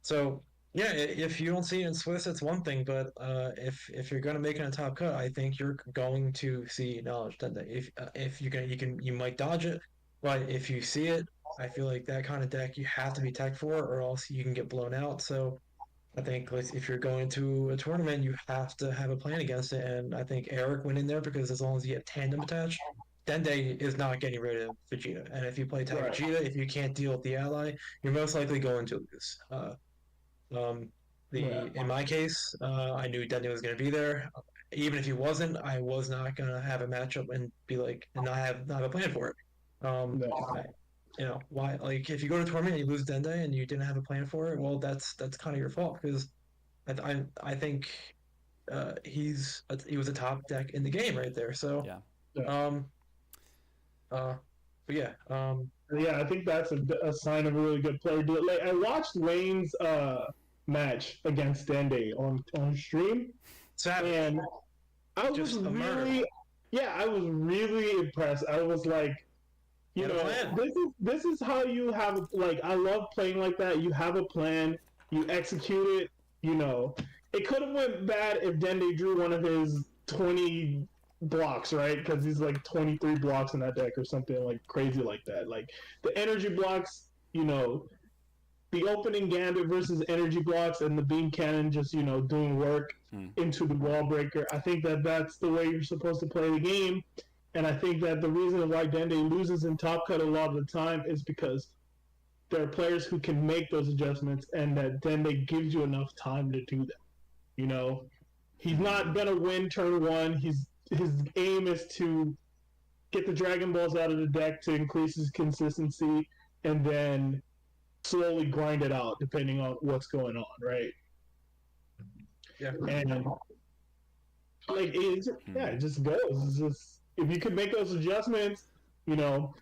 so yeah, if you don't see it in Swiss, it's one thing, but if you're going to make it a Top Cut, I think you're going to see Knowledge Dende. If you might dodge it, but if you see it, I feel like that kind of deck you have to be tech for, or else you can get blown out. So I think if you're going to a tournament, you have to have a plan against it, and I think Eric went in there because as long as you have tandem attached, Dende is not getting rid of Vegeta. And if you play Tag Vegeta, if you can't deal with the ally, you're most likely going to lose. In my case, I knew Dende was going to be there. Even if he wasn't, I was not going to have a matchup and be like, and not have a plan for it. Why? Like, if you go to a tournament and you lose Dende and you didn't have a plan for it, well, that's kind of your fault because I think he was a top deck in the game right there. So I think that's a sign of a really good player. Like, I watched Wayne's match against Dende on stream, and I was really impressed. I was like, this is how you have, like, I love playing like that. You have a plan, you execute it. It could have went bad if Dende drew one of his 20 blocks, right? Because he's like 23 blocks in that deck or something like crazy like that. Like the energy blocks, the opening gambit versus energy blocks and the beam cannon just, doing work into the wall breaker. I think that's the way you're supposed to play the game. And I think that the reason why Dende loses in Top Cut a lot of the time is because there are players who can make those adjustments, and that Dende gives you enough time to do them. You know, he's not gonna win turn one. His aim is to get the Dragon Balls out of the deck to increase his consistency, and then slowly grind it out depending on what's going on, right? Yeah. And like it just goes. It's just if you could make those adjustments, you know.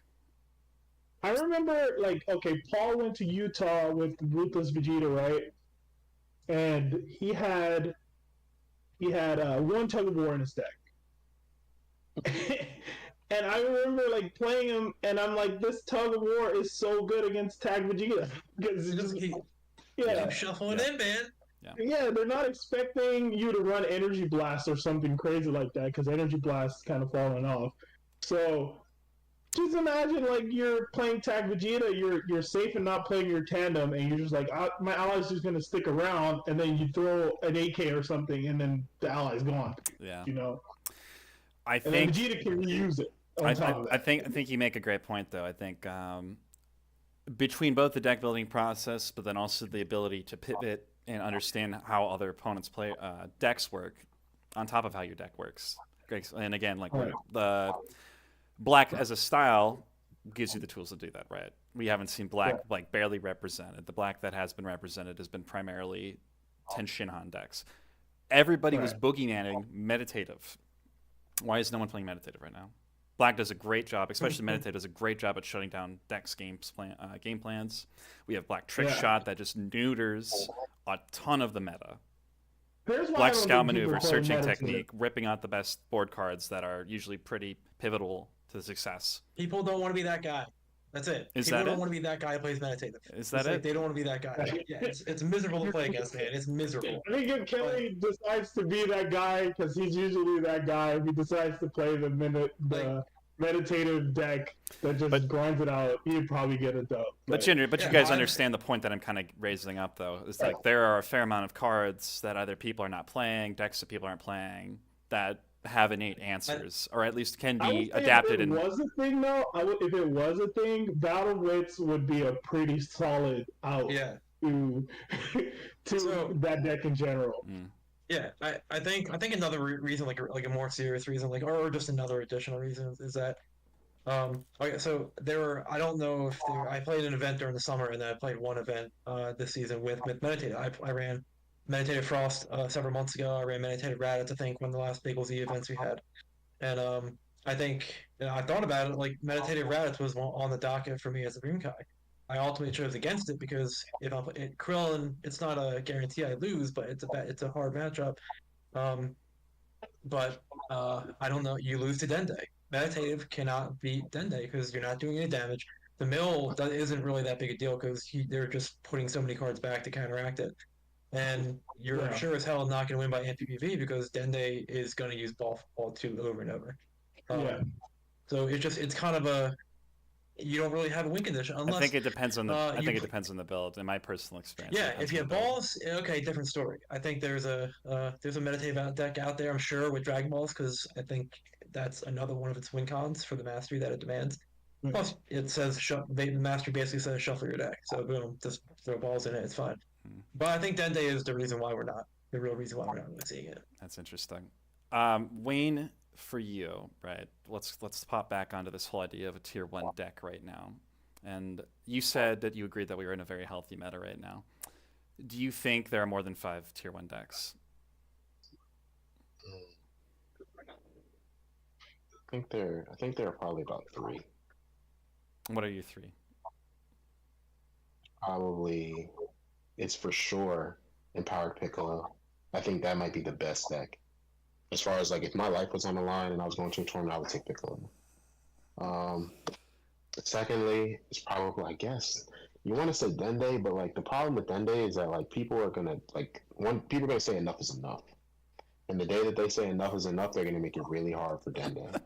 I remember, like, okay, Paul went to Utah with Ruthless Vegeta, right? And he had one tug of war in his deck. And I remember like playing him, and I'm like, this tug of war is so good against Tag Vegeta because it's just Keep shuffling in, man. Yeah, they're not expecting you to run Energy Blast or something crazy like that because Energy Blast is kind of falling off. So just imagine like you're playing Tag Vegeta, you're safe and not playing your tandem, and you're just like, my ally's just gonna stick around, and then you throw an AK or something, and then the ally's gone. Yeah. You know. I And think then Vegeta can reuse it. I think you make a great point though. I think between both the deck building process, but then also the ability to pivot and understand how other opponents play decks work, on top of how your deck works. And again, like the Black as a style gives you the tools to do that, right? We haven't seen Black like barely represented. The Black that has been represented has been primarily Ten Shinhan decks. Everybody was boogiemanning meditative. Why is no one playing meditative right now? Black does a great job, especially meditative does a great job at shutting down decks game plans. We have Black Trick Shot that just neuters a ton of the meta. Black Scout Maneuver, Searching Technique, ripping out the best board cards that are usually pretty pivotal to success. People don't want to be that guy. That's it. People don't want to be that guy who plays meditative. Is that like it? They don't want to be that guy. Yeah, it's miserable to play against, man. It's miserable. I think if Kelly decides to be that guy, because he's usually that guy, if he decides to play the meditative deck that just grinds it out, he'd probably get it though. But you guys understand the point that I'm kind of raising up, though. It's like there are a fair amount of cards that either people are not playing, decks that people aren't playing, that have innate answers, or at least can be adapted. If it was a thing, though, if it was a thing, Battle Wits would be a pretty solid out to that deck in general. Yeah, I think another reason, like a more serious reason, like or just another additional reason, is that okay, so I don't know if I played an event during the summer, and then I played one event this season with Meditative. I ran Meditative Frost several months ago. I ran Meditative Raditz, I think, one of the last Big Z events we had. And I think, I thought about it, like, Meditative Raditz was on the docket for me as a Dreamkai. I ultimately chose against it because if Krillin, it's not a guarantee I lose, but it's a hard matchup. But I don't know, you lose to Dende. Meditative cannot beat Dende because you're not doing any damage. The mill isn't really that big a deal because they're just putting so many cards back to counteract it. And you're sure as hell not going to win by NPPV because Dende is going to use ball 2 over and over. So it's kind of you don't really have a win condition unless. I think it depends on it depends on the build. In my personal experience. Yeah, if you have balls, okay, different story. I think there's a meditative deck out there, I'm sure, with Dragon Balls, because I think that's another one of its win cons for the mastery that it demands. Plus, it says the mastery basically says shuffle your deck, so boom, just throw balls in it, it's fine. But I think Dende is the real reason why we're not really seeing it. That's interesting. Wayne, for you, right? Let's pop back onto this whole idea of a tier 1 deck right now. And you said that you agreed that we were in a very healthy meta right now. Do you think there are more than 5 tier 1 decks? I think there are probably about 3. What are your 3? Probably, it's for sure Empowered Piccolo. I think that might be the best deck. As far as, like, if my life was on the line and I was going to a tournament, I would take Piccolo. Secondly, it's probably, I guess, you want to say Dende, but, like, the problem with Dende is that, like, people are going to say enough is enough. And the day that they say enough is enough, they're going to make it really hard for Dende.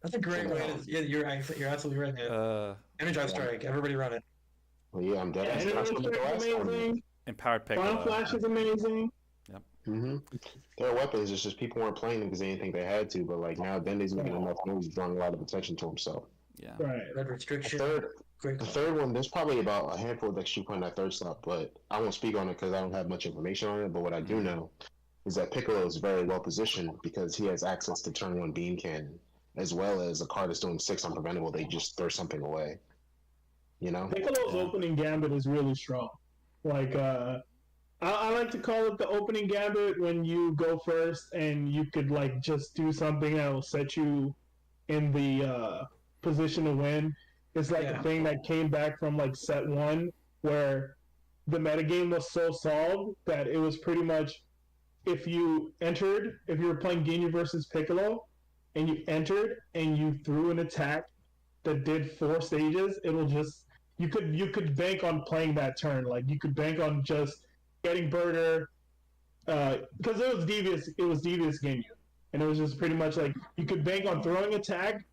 That's a great way to. Yeah, you're absolutely right, man. Energize Strike, everybody run it. Well, yeah, I'm dead. Energize Strike is amazing. Empowered Piccolo. Final Flash is amazing. Yep. hmm There are weapons. It's just people weren't playing them because they didn't think they had to. But like now, Dende's making enough noise, drawing a lot of attention to himself. Yeah. Right. Red The restriction. third, Great the call. third one, there's probably about a handful of decks you put in that third slot, but I won't speak on it because I don't have much information on it. But what I do know is that Piccolo is very well positioned because he has access to turn one beam cannon, as well as a card that's doing 6 unpreventable. They just throw something away. You know? Piccolo's Yeah. opening gambit is really strong. Like, I like to call it the opening gambit when you go first and you could like just do something that will set you in the position to win. It's like Yeah. a thing that came back from like set one where the metagame was so solved that it was pretty much if you were playing Ginyu versus Piccolo and you entered and you threw an attack that did 4 stages, it'll just you could bank on playing that turn. Like you could bank on just getting Burger because it was devious Ginyu, and it was just pretty much like you could bank on throwing a tag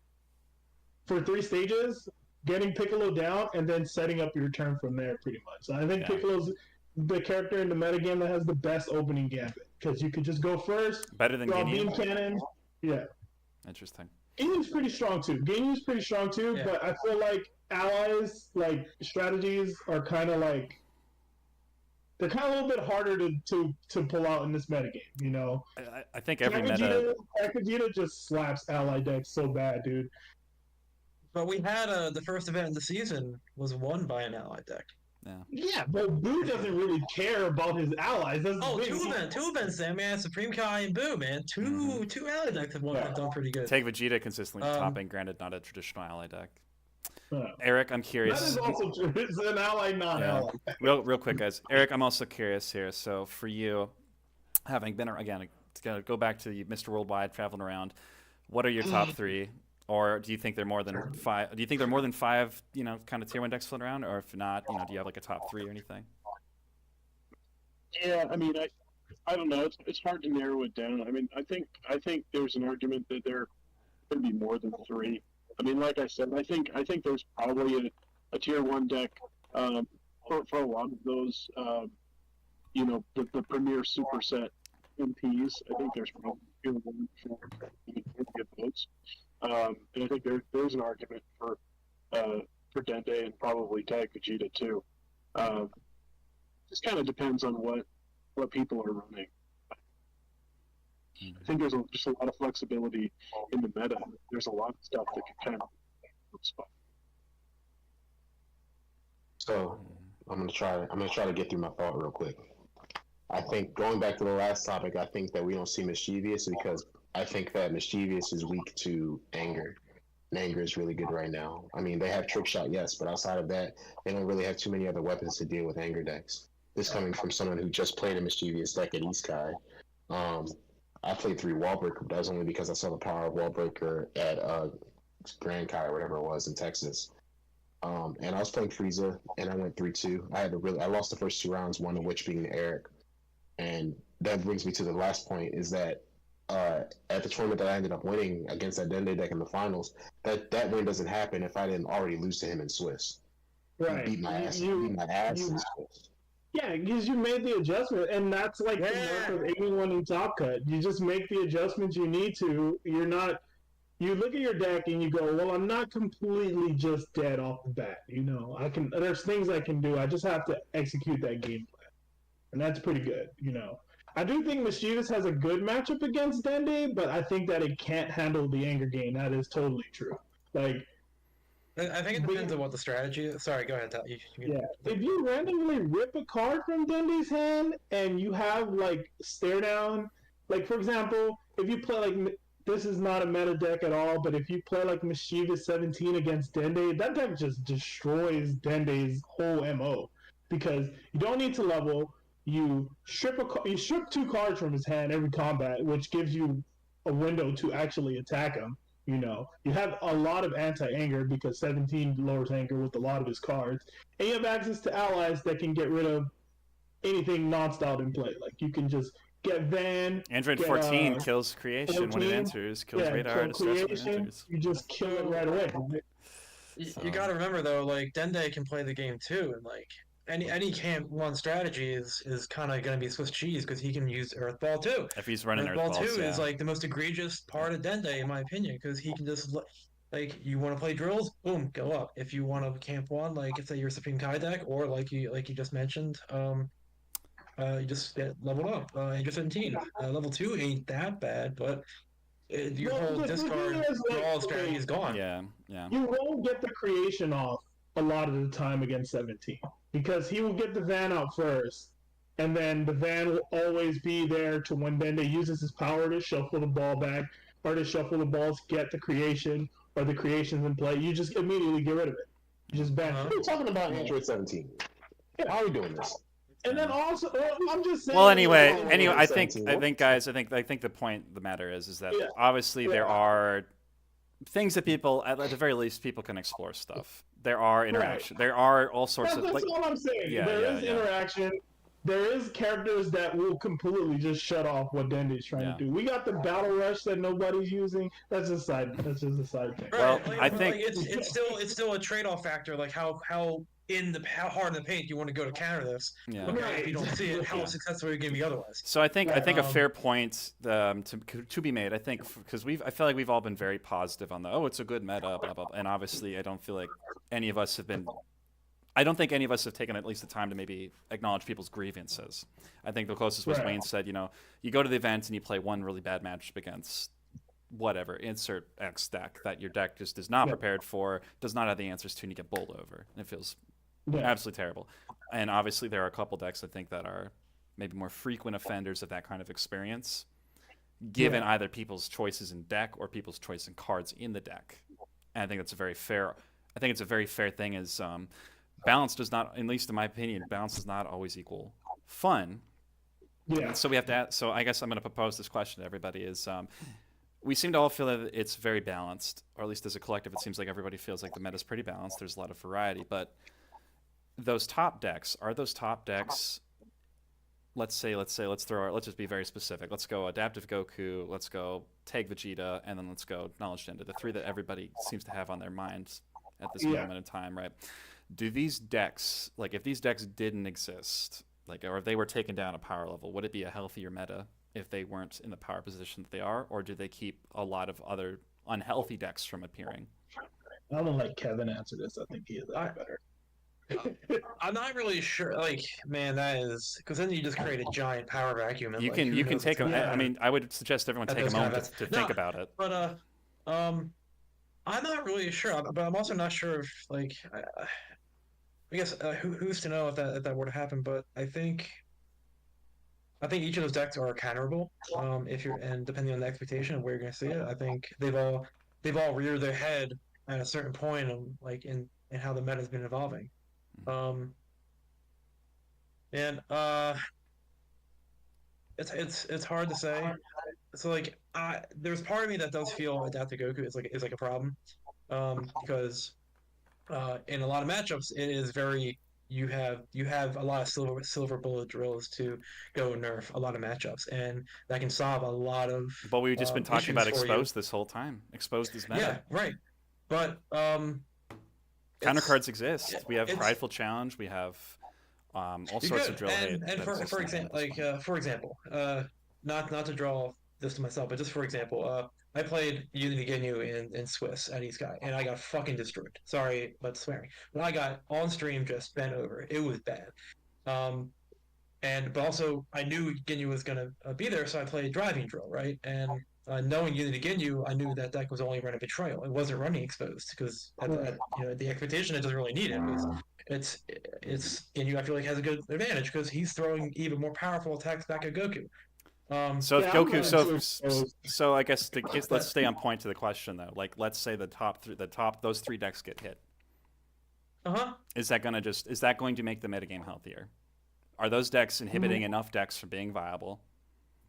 for 3 stages, getting Piccolo down, and then setting up your turn from there. Pretty much. So I think Yeah. Piccolo's the character in the metagame that has the best opening gambit because you could just go first, Better than draw beam Ginyu? cannon. Yeah, Interesting. Ginyu's pretty strong too. Yeah. But I feel like allies like strategies are kind of like they're kind of a little bit harder to pull out in this metagame. You know, I think every meta. Vegeta just slaps ally decks so bad, dude. But we had the first event of the season was won by an ally deck. Yeah, but Boo doesn't really care about his allies. That's Oh, the thing. two events then, man. Supreme Kai and Boo, man. Two ally decks have done pretty good. Take Vegeta consistently Um, topping, granted not a traditional ally deck. Yeah. Eric, I'm That curious. is also true. It's an ally, not Yeah. ally. Real quick, guys. Eric, I'm also curious here. So for you, having been again, to go back to Mr. Worldwide, traveling around, what are your top 3? Or do you think they're more than 5? Do you think there are more than 5, kind of tier 1 decks floating around? Or if not, do you have like a top 3 or anything? Yeah, I mean, I don't know. It's hard to narrow it down. I mean, I think there's an argument that there could be more than 3. I mean, like I said, I think there's probably a tier 1 deck for a lot of those. The premier superset MPs. I think there's probably tier 1 for get votes. And I think there's an argument for Dende and probably Tag Vegeta too. Just kind of depends on what people are running. I think there's just a lot of flexibility in the meta. There's a lot of stuff that can kind of spot. So I'm gonna try to get through my thought real quick. I think going back to the last topic, I think that we don't see Mischievous because I think that Mischievous is weak to Anger. And Anger is really good right now. I mean, they have Trick Shot, yes, but outside of that, they don't really have too many other weapons to deal with Anger decks. This coming from someone who just played a Mischievous deck at East Kai. I played 3 Wallbreaker, but that was only because I saw the power of Wallbreaker at Grand Kai or whatever it was in Texas. And I was playing Frieza, and I went 3-2. I lost the first 2 rounds, one of which being Erik. And that brings me to the last point: is that at the tournament that I ended up winning against that Dende deck in the finals, that win doesn't happen if I didn't already lose to him in Swiss. Right. He beat my ass. In Swiss. Yeah, because you made the adjustment, and that's like the mark of anyone in Top Cut. You just make the adjustments you need to. You're not. You look at your deck and you go, "Well, I'm not completely just dead off the bat. I can. There's things I can do. I just have to execute that game plan, and that's pretty good. I do think Mischievous has a good matchup against Dende, but I think that it can't handle the Anger game. That is totally true. Like. I think it depends on what the strategy is. Sorry, go ahead. Yeah, if you randomly rip a card from Dende's hand and you have like stare down, like for example, if you play like this is not a meta deck at all, but if you play like Mischievous 17 against Dende, that deck just destroys Dende's whole MO because you don't need to level. You strip 2 cards from his hand every combat, which gives you a window to actually attack him. You have a lot of anti-anger because 17 lowers anger with a lot of his cards, and you have access to allies that can get rid of anything non-styled in play. Like you can just get Van. Android 14 kills creation when it enters, kills radar, destroys when it enters. You just kill it right away. You got to remember though, like Dende can play the game too, and like any camp one strategy is kind of going to be Swiss cheese because he can use Earth Ball too. If he's running Earth Earth Ball Balls, 2 is yeah. like the most egregious part of Dende, in my opinion, because he can just like you want to play drills, boom, go up. If you want to camp one, like say your Supreme Kai deck, or like you just mentioned, you just get leveled up. Age 17. Level 2 ain't that bad, but your Well, whole the thing discard is, like, draw strategy okay, is gone. Yeah, yeah. you won't get the creation off a lot of the time against 17 because he will get the van out first, and then the van will always be there to when Dende uses his power to shuffle the ball back or to shuffle the balls, get the creation or the creations in play. You just immediately get rid of it. You just ban Uh-huh. it. We're talking about Android 17. How are we doing this? And then also, I'm just saying. Well, anyway, Android I 17. think, guys, I think the point, the matter is that Yeah. obviously there Yeah. are things that people, at the very least, people can explore stuff. There are interaction. There are all sorts That's of like. all I'm saying. Yeah, There yeah, is yeah. interaction. There is characters that will completely just shut off what Dendy's trying Yeah. to do. We got the battle rush that nobody's using. That's just a side thing. Well, Right, I but, think- like, it's still a trade-off factor. Like how hard in the paint you want to go to counter this. Yeah. Okay, Right. if you don't see it, how Yeah. successful are you going to be otherwise? So I think a Um, fair point to be made. I think because I feel like we've all been very positive on it's a good meta, blah blah, blah. And obviously I don't feel like any of us have been. I don't think any of us have taken at least the time to maybe acknowledge people's grievances. I think the closest was Right. Wayne said, you go to the event and you play one really bad match against whatever, insert X deck that your deck just is not Yeah. prepared for, does not have the answers to, and you get bowled over. And it feels Yeah. absolutely terrible. And obviously there are a couple decks I think that are maybe more frequent offenders of that kind of experience, given Yeah. either people's choices in deck or people's choice in cards in the deck. And I think that's a very fair. I think it's a very fair thing. Is balance does not, at least in my opinion, balance does not always equal fun. Yeah. So we have to. So I guess I'm going to propose this question to everybody: is we seem to all feel that it's very balanced, or at least as a collective, it seems like everybody feels like the meta's pretty balanced. There's a lot of variety, but those top decks are those top decks. Let's just be very specific. Let's go Adaptive Goku. Let's go Tag Vegeta, and then let's go Knowledge Gender. The three that everybody seems to have on their minds at this Yeah. moment in time, right? Do these decks, like if these decks didn't exist, like or if they were taken down a power level, would it be a healthier meta if they weren't in the power position that they are, or do they keep a lot of other unhealthy decks from appearing? I'm gonna let Kevin answer this. I think he is better. I'm not really sure. Like, man, that is because then you just create a giant power vacuum. And, You like, can who you can knows take a. what's gonna I mean, I would suggest everyone At take a those kind moment of to events. think No. about it. But I'm not really sure. But I'm also not sure if like I guess who's to know if that were to happen. But I think each of those decks are counterable. If you're and depending on the expectation of where you're going to see it, I think they've all reared their head at a certain point, like in how the meta's been evolving. And it's hard to say. So like there's part of me that does feel Adaptive Goku is like a problem, because in a lot of matchups it is very you have a lot of silver bullet drills to go nerf a lot of matchups, and that can solve a lot of But we've just been talking about issues for you. exposed this whole time. Exposed is meta. Yeah, right. But Counter it's- cards exist. We have it's- Prideful Challenge. We have all You sorts could. of drill hate. And that for exist in example, the game. like for example, not to draw this to myself, but just for example, I played Unity Ginyu in Swiss at East Guy, and I got fucking destroyed. Sorry, but swearing. But I got on stream just bent over. It was bad. But also I knew Ginyu was gonna be there, so I played Driving Drill, right? And knowing Unity Ginyu, I knew that deck was only running Betrayal. It wasn't running Exposed because the expectation it doesn't really need it. It's Ginyu. I feel like has a good advantage because he's throwing even more powerful attacks back at Goku. So if Yeah, I'm Goku, going so to if- expose- so I guess let's stay on point to the question though. Like let's say those three decks get hit. Is that going to make the metagame healthier? Are those decks inhibiting enough decks from being viable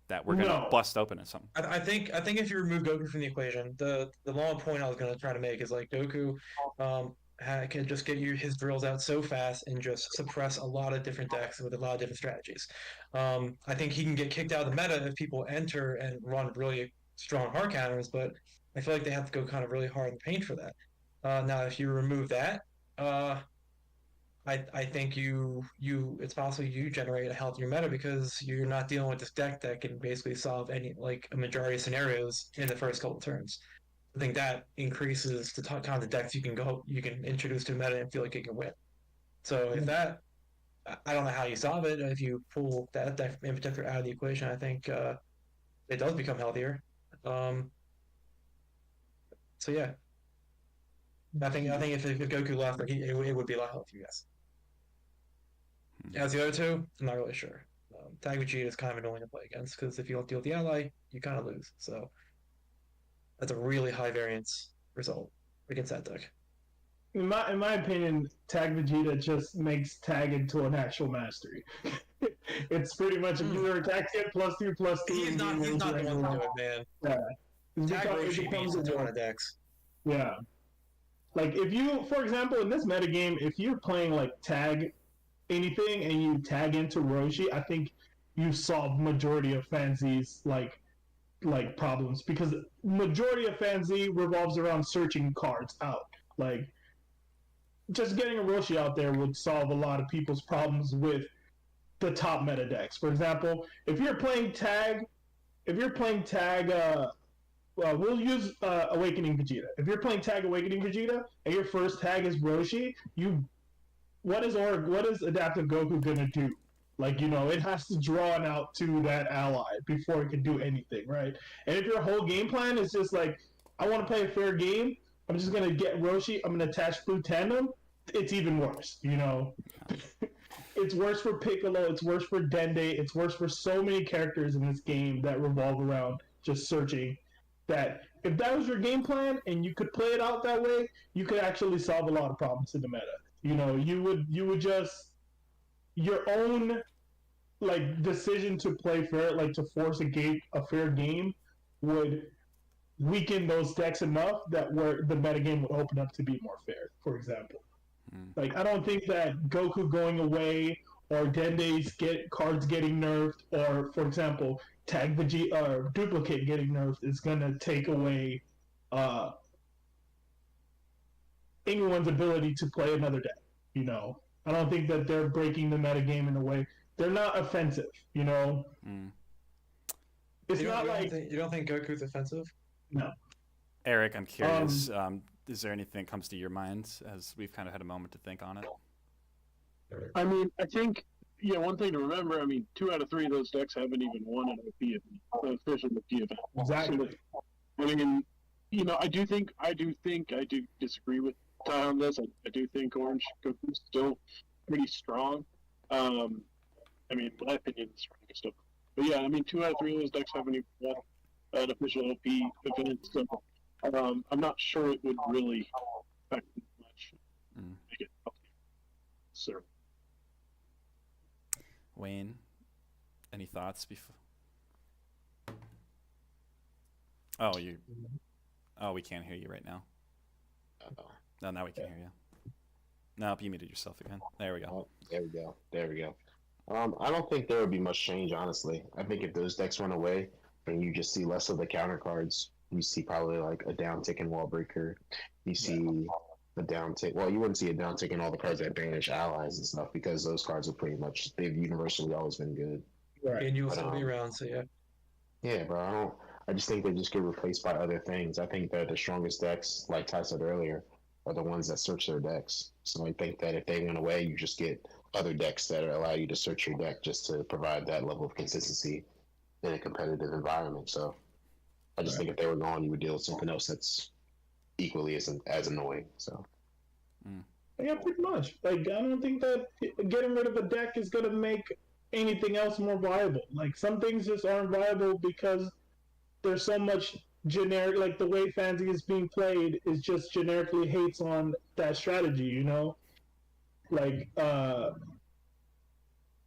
that we're going to No. bust open at something? I think if you remove Goku from the equation, the long point I was going to try to make is like Goku can just get you his drills out so fast and just suppress a lot of different decks with a lot of different strategies. I think he can get kicked out of the meta if people enter and run really strong hard counters, but I feel like they have to go kind of really hard in the paint for that. Now, if you remove that, I think it's possible you generate a healthier meta because you're not dealing with this deck that can basically solve like a majority of scenarios in the first couple turns. I think that increases the kind of decks you can introduce to meta and feel like you can win. So if that, I don't know how you solve it. If you pull that deck in particular out of the equation, I think it does become healthier. Um, so yeah, I think if Goku left, like it would be a lot healthier. Yes. As the other two, I'm not really sure. Tag Vegeta is kind of annoying to play against because if you don't deal with the ally, you kind of lose. So that's a really high variance result against that deck. In my opinion, Tag Vegeta just makes Tag into an actual mastery. It's pretty much if you attack it +2/+2. He's not the one to do it, man. Yeah. Tag Roshi beats a ton of decks. Yeah. Like if you, for example, in this metagame, if you're playing like Tag anything and you tag into Roshi, I think you solve majority of Fanzy's like problems because majority of Fanzy revolves around searching cards out. Like just getting a Roshi out there would solve a lot of people's problems with the top meta decks. For example, if you're playing Tag, we'll use Awakening Vegeta. If you're playing Tag Awakening Vegeta and your first tag is Roshi, what is Adaptive Goku gonna do? Like, it has to draw an out to that ally before it can do anything, right? And if your whole game plan is just like, I want to play a fair game, I'm just gonna get Roshi, I'm gonna attach Blue Tandem, it's even worse, It's worse for Piccolo, it's worse for Dende, it's worse for so many characters in this game that revolve around just searching. That if that was your game plan and you could play it out that way, you could actually solve a lot of problems in the meta. You would just your own like decision to play fair, like to force a fair game, would weaken those decks enough that where the metagame would open up to be more fair. For example, like I don't think that Goku going away or Dende's cards getting nerfed, or for example, Tag Vegeta or Duplicate getting nerfed is gonna take away anyone's ability to play another deck. I don't think that they're breaking the metagame in a way. They're not offensive. It's not like you don't think Goku's offensive? No. Eric, I'm curious. Is there anything that comes to your mind as we've kind of had a moment to think on it? I mean, I think one thing to remember. I mean, 2 out of 3 of those decks haven't even won an official OP event. Exactly. So, I mean, I do disagree with Ty on this. I do think Orange Goku's still pretty strong. I mean, in my opinion, the strongest of them. But yeah, I mean, 2 out of 3 of those decks haven't even won an official OP event. So I'm not sure it would really affect much. Make it healthy. So. Wayne, any thoughts before? We can't hear you right now. No, now we can hear you. Nope, you muted yourself again. There we go. Oh, there we go. I don't think there would be much change, honestly. I think if those decks run away, then you just see less of the counter cards. You see probably like a down tick in Wall Breaker. You see a down tick. Well, you wouldn't see a down tick in all the cards that banish allies and stuff because those cards are they've universally always been good. Right. And you will still be around, so yeah. Yeah, bro. I just think they just get replaced by other things. I think that the strongest decks, like Ty said earlier, are the ones that search their decks. So I think that if they went away, you just get other decks that allow you to search your deck just to provide that level of consistency in a competitive environment. So I just think if they were gone, you would deal with something else that's equally as annoying. So yeah, pretty much. Like I don't think that getting rid of a deck is gonna make anything else more viable. Like some things just aren't viable because there's so much generic, like the way Fantasy is being played is just generically hates on that strategy, like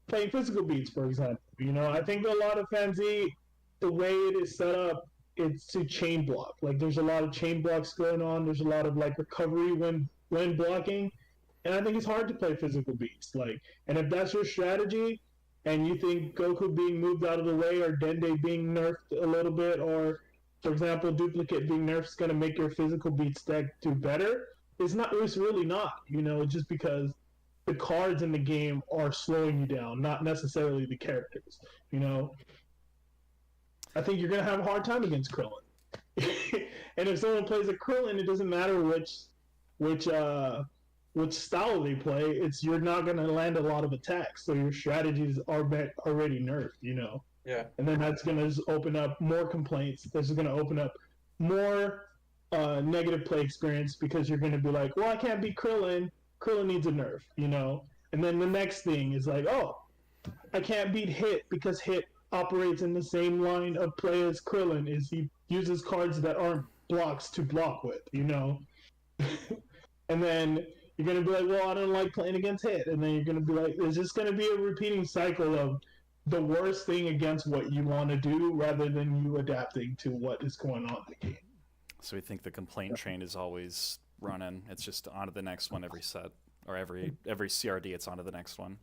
playing physical beats, for example. I think a lot of Fantasy, the way it is set up, it's to chain block. Like there's a lot of chain blocks going on. There's a lot of like recovery when blocking, and I think it's hard to play physical beats. Like, and if that's your strategy, and you think Goku being moved out of the way or Dende being nerfed a little bit, or for example, Duplicate being nerfed is going to make your physical beats deck do better, it's really not, just because the cards in the game are slowing you down, not necessarily the characters. You know, I think you're gonna have a hard time against Krillin. And if someone plays a Krillin, it doesn't matter which which style they play. It's you're not gonna land a lot of attacks, so your strategies are already nerfed. You know. Yeah. And then that's gonna just open up more complaints. This is gonna open up more negative play experience because you're gonna be like, well, I can't beat Krillin. Krillin needs a nerf, you know. And then the next thing is like, oh, I can't beat Hit because Hit operates in the same line of play as Krillin. Is he uses cards that aren't blocks to block with, you know. And then you're gonna be like, well, I don't like playing against Hit. And then you're gonna be like, it's just gonna be a repeating cycle of the worst thing against what you want to do rather than you adapting to what is going on in the game. So we think the complaint train is always running. It's just on to the next one every set, or every CRD. It's on to the next one.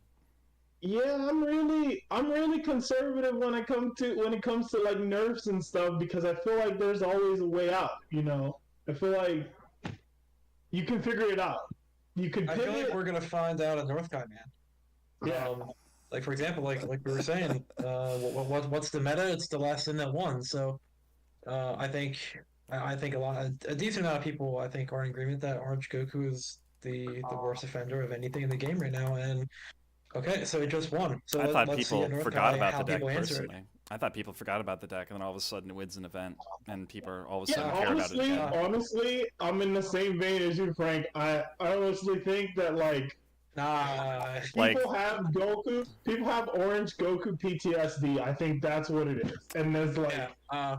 Yeah, I'm really conservative when it comes to like nerfs and stuff because I feel like there's always a way out. You know, I feel like you can figure it out. You can. I feel like we're gonna find out at Northkai, man. Yeah. Like for example, like we were saying, what's the meta? It's the last thing that won. So, I think a decent amount of people I think are in agreement that Orange Goku is the worst offender of anything in the game right now. And okay, so it just won. So I thought let's see people at forgot Northkai about how the deck people answer it. personally. I thought people forgot about the deck, and then all of a sudden it wins an event, and people are all of a Yeah, sudden care about it again. honestly, I'm in the same vein as you, Frank. I honestly think that like Nah, people have Goku, people have Orange Goku PTSD. I think that's what it is. And there's like yeah.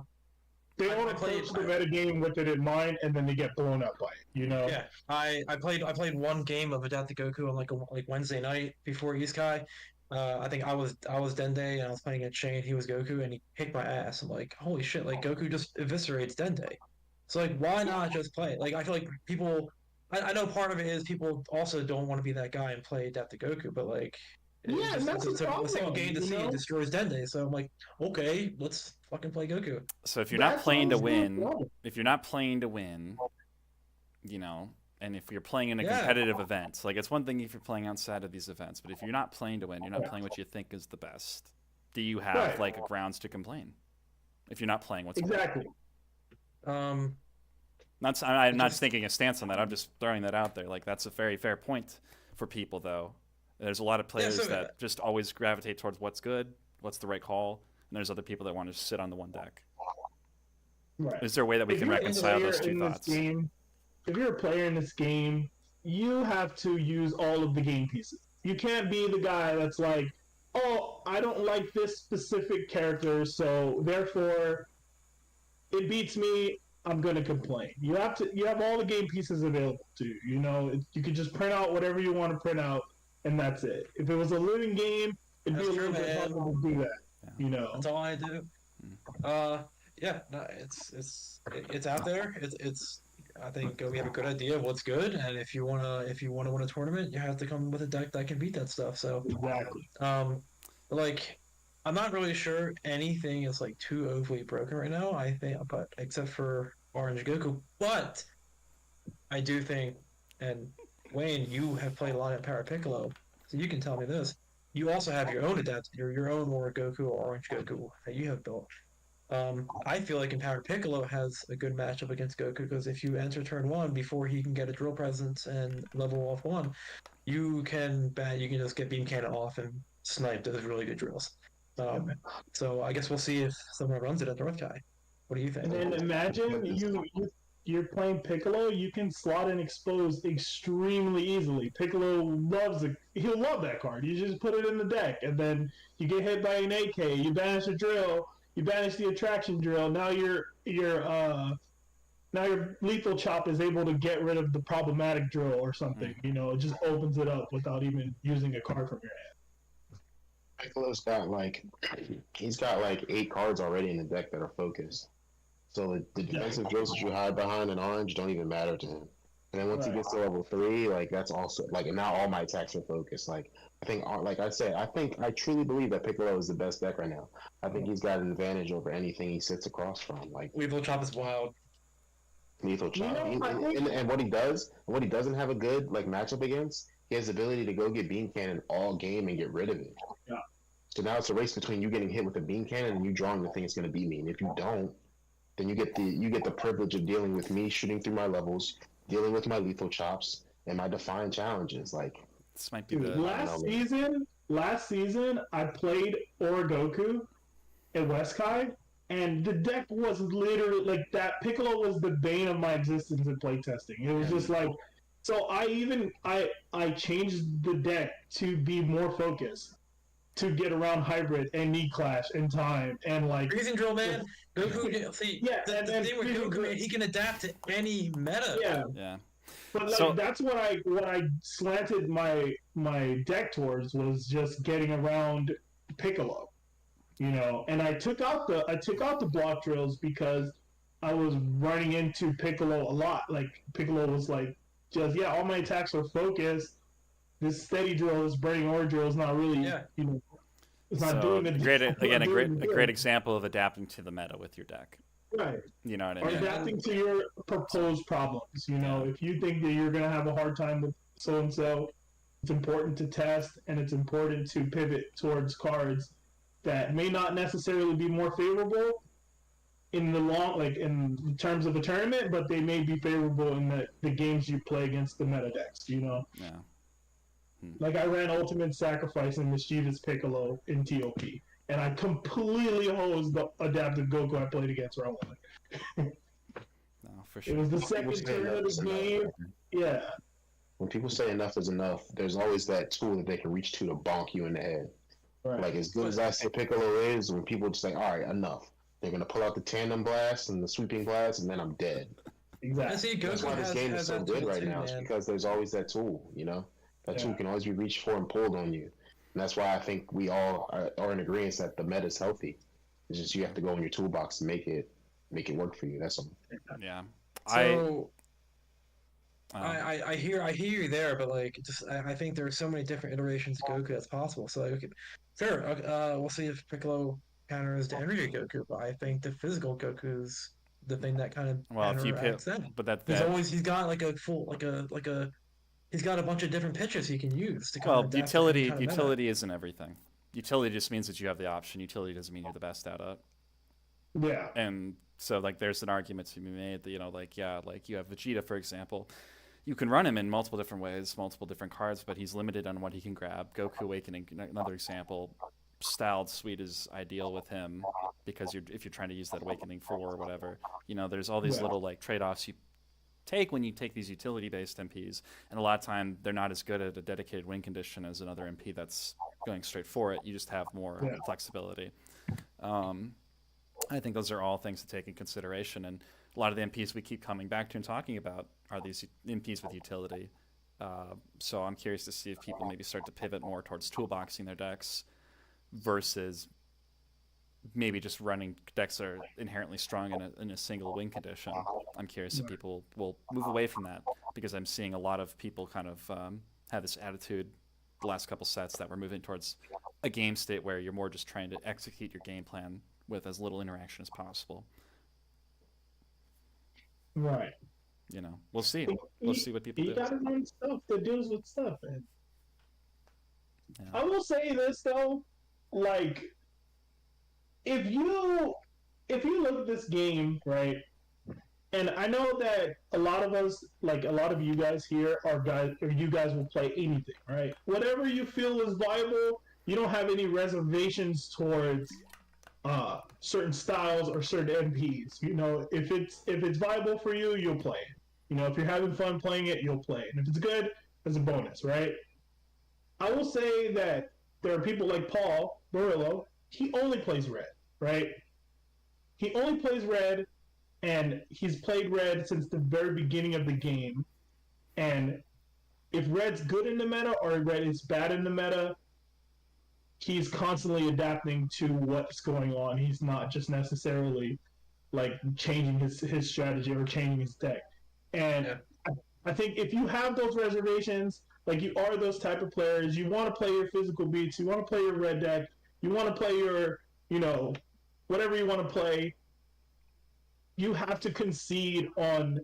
they I don't approach the metagame with it in mind, and then they get blown up by it. You know? Yeah, I played one game of Adapt to Goku on like Wednesday night before Iskai. I think I was Dende and I was playing a Chain. He was Goku and he kicked my ass. I'm like, holy shit! Like Goku just eviscerates Dende. So like, why not just play it? Like I feel like people. I know part of it is people also don't want to be that guy and play Adapt to Goku, but like. Yeah, It's that's a the single problem, game to you see know? it destroys Dende. So I'm like, okay, let's fucking play Goku. So if you're not That's playing to always the win, problem. if you're not playing to win, you know, and if you're playing in a Yeah. competitive event, like it's one thing if you're playing outside of these events, but if you're not playing to win, you're not playing what you think is the best. Do you have Right. like grounds to complain? If you're not playing what's Exactly. Um, I'm not Just- taking a stance on that. I'm just throwing that out there. Like that's a very fair point for people, though. There's a lot of players so- that just always gravitate towards what's good, what's the right call, and there's other people that want to just sit on the one deck. Right. Is there a way that we If can you're a reconcile player those two in this thoughts? game, if you're a player in this game, you have to use all of the game pieces. You can't be the guy that's like, oh, I don't like this specific character, so therefore it beats me. I'm gonna complain. You have all the game pieces available to you. You know, you could just print out whatever you want to print out, and that's it. If it was a living game, it'd That's be a true, little bit man. harder to do that. Yeah. You know. That's all I do. Yeah, no, it's out there. It's I think we have a good idea of what's good, and if you wanna win a tournament, you have to come with a deck that can beat that stuff. So, Exactly. like, I'm not really sure anything is like too overly broken right now. I think, but except for Orange Goku, but I do think, and Wayne, you have played a lot at Power Piccolo, so you can tell me this. You also have your own your own War Goku or Orange Goku that you have built. I feel like Empowered Piccolo has a good matchup against Goku because if you enter turn 1 before he can get a drill presence and level off 1, you can just get Beam Cannon off and snipe those really good drills. So I guess we'll see if someone runs it at Northkai. What do you think? And then imagine you're playing Piccolo, you can slot and expose extremely easily. Piccolo he'll love that card. You just put it in the deck, and then you get hit by an AK, you banish a drill, you banish the attraction drill. Now your lethal chop is able to get rid of the problematic drill or something. You know, it just opens it up without even using a card from your hand. Piccolo's got he's got 8 cards already in the deck that are focused. So the defensive drills that you hide behind in orange don't even matter to him. And then once he gets to level 3, that's also and now all my attacks are focused. I truly believe that Piccolo is the best deck right now. I think he's got an advantage over anything he sits across from. Lethal Chop is wild. Lethal Chop. You know, And what he doesn't have a good matchup against He has the ability to go get beam cannon all game and get rid of it. Yeah. So now it's a race between you getting hit with a beam cannon and you drawing the thing that's going to beat me. And if you don't, then you get the privilege of dealing with me shooting through my levels, dealing with my lethal chops, and my defined challenges. Like, This might be dude, the last season, I played Oragoku at Westsky, and the deck was literally like that. Piccolo was the bane of my existence in playtesting. It was just like, so I changed the deck to be more focused, to get around hybrid and knee clash and time and like Freezing drill, man. Goku, see, Yeah, the and thing with freezing Goku, drill. man, he can adapt to any meta. yeah. yeah. But like So- that's what I slanted my deck towards, was just getting around Piccolo, you know. And I took out the block drills because I was running into Piccolo a lot. Like Piccolo was like, just all my attacks are focused. This steady drill, this burning ore drill is not really, you know, it's not doing the a great example of adapting to the meta with your deck. right. You know what I Or mean? adapting to your proposed problems. You know, if you think that you're going to have a hard time with so and so, it's important to test, and it's important to pivot towards cards that may not necessarily be more favorable in the long, like in terms of a tournament, but they may be favorable in the games you play against the meta decks. You know, Yeah. like I ran Ultimate Sacrifice and Mischievous Piccolo in TOP, and I completely hosed the adaptive Goku I played against round one. No, for It sure. was the People second say turn enough of is the enough. game. Yeah, When people say enough is enough, there's always that tool that they can reach to bonk you in the head. right. Like, as good as I say Piccolo is, when people just say, all right, enough, they're going to pull out the tandem blast and the sweeping blast, and then I'm dead. And Exactly. see, That's Goku why this game is has so that good tool right too, now. It's man. because there's always that tool, you know? That tool Yeah. can always be reached for and pulled on you. And that's why I think we all are in agreement that the meta is healthy. It's just you have to go in your toolbox to make it work for you. That's all. Yeah. So Um, I hear you there, but like just I think there are so many different iterations of Goku that's possible. So like, okay, sure, we'll see if Piccolo counters the energy Goku, but I think the physical Goku's the thing that kind of well, if you counteracts pick, that. but He's got like a full he's got a bunch of different pitches he can use to kind well, of adapt to any utility kind of meta. utility isn't everything. Utility just means that you have the option. Utility doesn't mean you're the best at it. Yeah. And so like there's an argument to be made that, you know, like like you have Vegeta, for example. You can run him in multiple different ways, multiple different cards, but he's limited on what he can grab. Goku Awakening, another example. Styled Sweet is ideal with him because if you're trying to use that Awakening 4 or whatever, you know, there's all these little like trade-offs you take when you take these utility-based MPs, and a lot of time they're not as good at a dedicated win condition as another MP that's going straight for it. You just have more flexibility. I think those are all things to take in consideration, and a lot of the MPs we keep coming back to and talking about are these MPs with utility. So I'm curious to see if people maybe start to pivot more towards toolboxing their decks versus maybe just running decks that are inherently strong in a single win condition. I'm curious if people will move away from that, because I'm seeing a lot of people kind of have this attitude the last couple sets that we're moving towards a game state where you're more just trying to execute your game plan with as little interaction as possible. Right. You know, we'll see. We'll see what people He do. got his own stuff that deals with stuff, man. Yeah. I will say this though, like, if you look at this game, right, and I know that a lot of us, like a lot of you guys here, are guys, or you guys will play anything, right? Whatever you feel is viable, you don't have any reservations towards certain styles or certain MPs. You know, if it's viable for you, you'll play it. You know, if you're having fun playing it, you'll play it. And if it's good, it's a bonus, right? I will say that there are people like Paul Murillo. He only plays red, right? He only plays red, and he's played red since the very beginning of the game. And if red's good in the meta or red is bad in the meta, he's constantly adapting to what's going on. He's not just necessarily like changing his strategy or changing his deck. And I think if you have those reservations, like you are those type of players, you want to play your physical beats, you want to play your red deck, you want to play your, you know, whatever you want to play, you have to concede on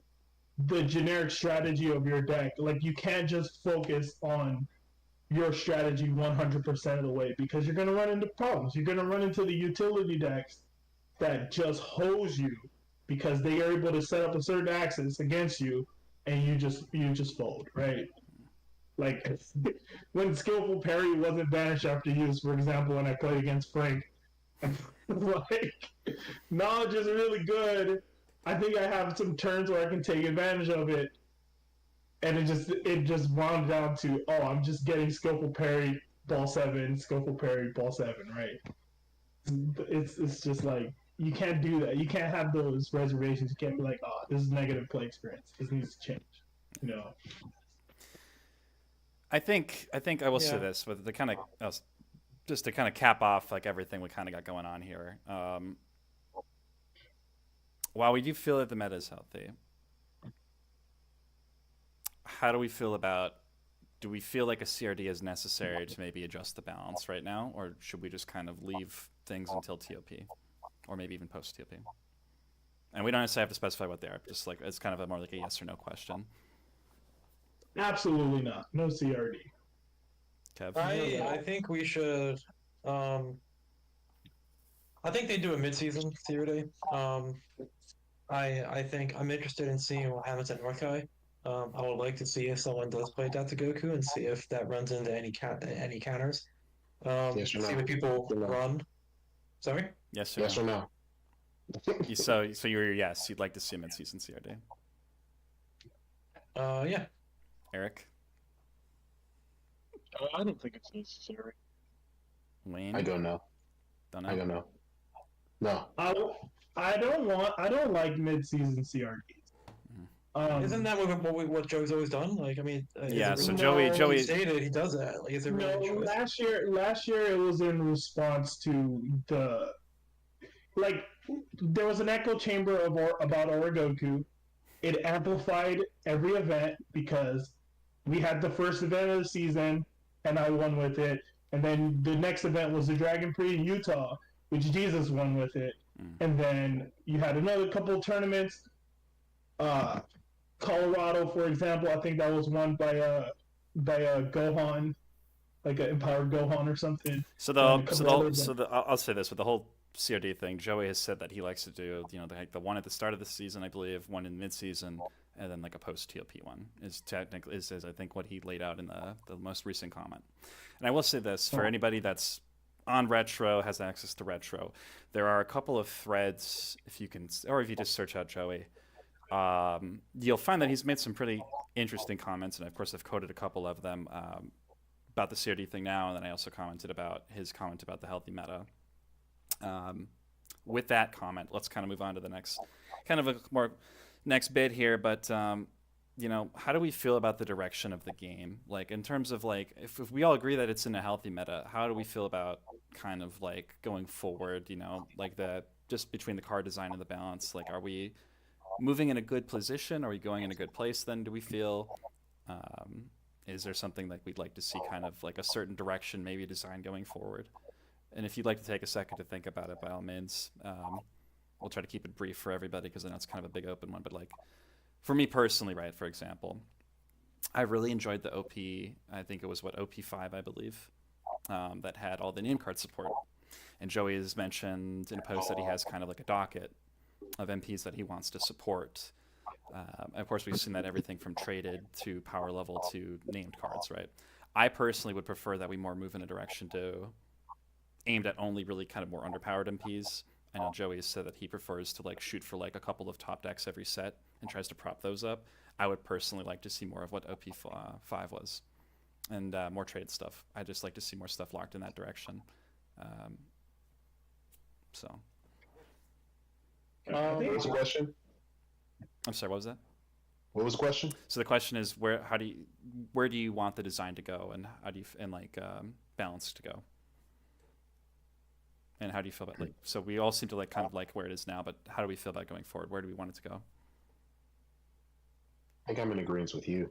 the generic strategy of your deck. Like you can't just focus on your strategy 100% of the way because you're going to run into problems. You're going to run into the utility decks that just hose you because they are able to set up a certain axis against you, and you just fold, right? Like when skillful parry wasn't banished after use, for example, when I played against Frank, like knowledge is really good. I think I have some turns where I can take advantage of it, and it just wound down to, oh, I'm just getting skillful parry ball 7, skillful parry ball 7, right? It's just like you can't do that. You can't have those reservations. You can't be like, oh, this is negative play experience. This needs to change. You know. I think I will say Yeah. this with the kind of just to kind of cap off like everything we kind of got going on here. While we do feel that the meta is healthy, how do we feel about? Do we feel like a CRD is necessary to maybe adjust the balance right now, or should we just kind of leave things until TOP, or maybe even post TOP? And we don't necessarily have to specify what they are. Just like it's kind of more like a yes or no question. Absolutely not. No CRD. Kev? I think we should. I think they do a mid-season theory. I think I'm interested in seeing what happens at Northkai. I would like to see if someone does play Goku and see if that runs into any counters. Yes or See no? what people Yes or no? run. Sorry. Yes or Yes no? or no? So you're yes. You'd like to see a mid-season CRD. Yeah. Eric? I don't think it's necessary. Wayne? I don't know. Don't know. I don't know. No. I don't like mid-season CRDs. Isn't that what Joe's always done? Like, I mean, Yeah, so No, Joey he stated he does that. Like, is it really No, a choice? last year it was in response to there was an echo chamber about Origoku. It amplified every event because we had the first event of the season and I won with it, and then the next event was the Dragon Prix in Utah, which Jesus won with it, and then you had another couple of tournaments. Colorado, for example, I think that was won by a Gohan, like an empowered Gohan or something. So I'll say this with the whole CRD thing. Joey has said that he likes to do the one at the start of the season, I believe, one in mid-season, and then like a post TOP one is I think what he laid out in the most recent comment. And I will say this for anybody that's on Retro, has access to Retro, there are a couple of threads if you just search out Joey. You'll find that he's made some pretty interesting comments, and of course I've quoted a couple of them about the CRD thing now, and then I also commented about his comment about the healthy meta. With that comment, let's kind of move on to the next bit here. But how do we feel about the direction of the game? Like in terms of like, if we all agree that it's in a healthy meta, how do we feel about kind of like going forward? Like just between the card design and the balance. Like, are we moving in a good position? Are we going in a good place? Then do we feel? Is there something like we'd like to see kind of like a certain direction, maybe design going forward? And if you'd like to take a second to think about it, by all means, we'll try to keep it brief for everybody because I know it's kind of a big open one. But like, for me personally, right, for example, I really enjoyed the OP. I think it was OP5, I believe, that had all the name card support. And Joey has mentioned in a post that he has kind of like a docket of MPs that he wants to support. Of course, we've seen that everything from traded to power level to named cards, right? I personally would prefer that we more move in a direction aimed at only really kind of more underpowered MPs. I know Joey has said that he prefers to like shoot for like a couple of top decks every set and tries to prop those up. I would personally like to see more of what OP5 was, and more traded stuff. I just like to see more stuff locked in that direction. So. What was the question? I'm sorry, what was that? What was the question? So the question is where do you want the design to go, and how do you balance to go? And how do you feel about so we all seem to like kind of like where it is now, but how do we feel about going forward? Where do we want it to go? I think I'm in agreement with you.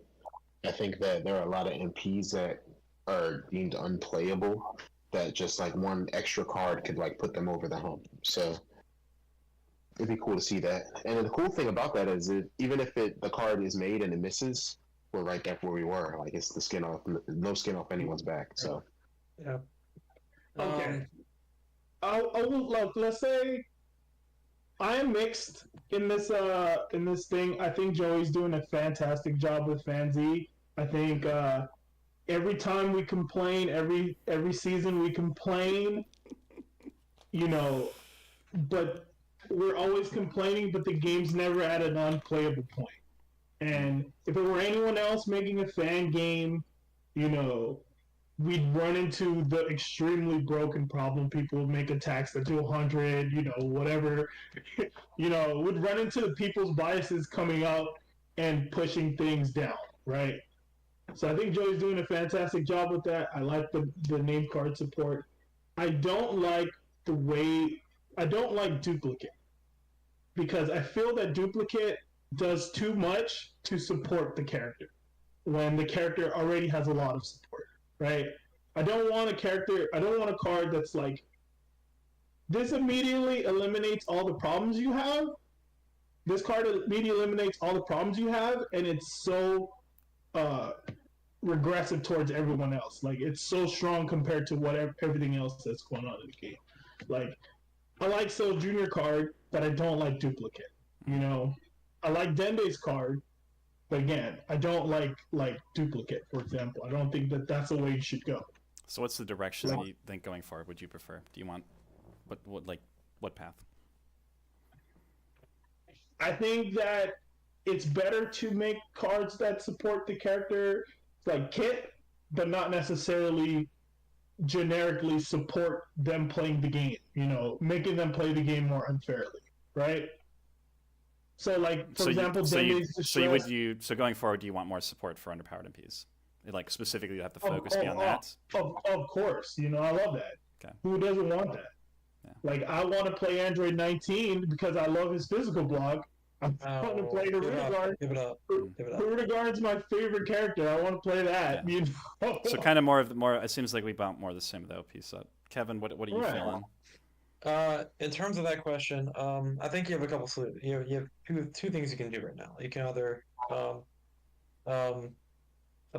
I think that there are a lot of MPs that are deemed unplayable, that just like one extra card could like put them over the hump. So it'd be cool to see that. And the cool thing about that is that even if the card is made and it misses, we're right back where we were. Like it's the skin off, no skin off anyone's back. So Yeah. Okay. I will look. Let's say I am mixed in this thing. I think Joey's doing a fantastic job with Fanzy. I think every time we complain, every season we complain, you know, but we're always complaining, but the game's never at an unplayable point. And if it were anyone else making a fan game, you know, we'd run into the extremely broken problem. People would make attacks that do 100, you know, whatever. You know, would run into the people's biases coming out and pushing things down, right? So I think Joey's doing a fantastic job with that. I like the name card support. I don't like duplicate because I feel that duplicate does too much to support the character when the character already has a lot of support, right? I don't want a card that's like, this immediately eliminates all the problems you have. This card immediately eliminates all the problems you have, and it's so regressive towards everyone else. Like, it's so strong compared to everything else that's going on in the game. Like, I like Cell Junior card, but I don't like duplicate. You know, I like Dende's card, but again, I don't like duplicate. For example, I don't think that that's the way you should go. So what's the direction that you think going forward would you prefer? Do you want what path? I think that it's better to make cards that support the character like Kit, but not necessarily generically support them playing the game, you know, making them play the game more unfairly, right? So like for example, so going forward, do you want more support for underpowered MPs? Like specifically you have to focus beyond that? Of course, you know, I love that. Okay. Who doesn't want that? Yeah. Like I want to play Android 19 because I love his physical block. I want to play the Rudigar. Give it up. Rudigar's my favorite character. I want to play that. Yeah. You know? So kind of more. It seems like we bought more of the same with the OP set. Kevin, what are you feeling? In terms of that question, I think you have a couple solutions. You have two things you can do right now. You can either, I think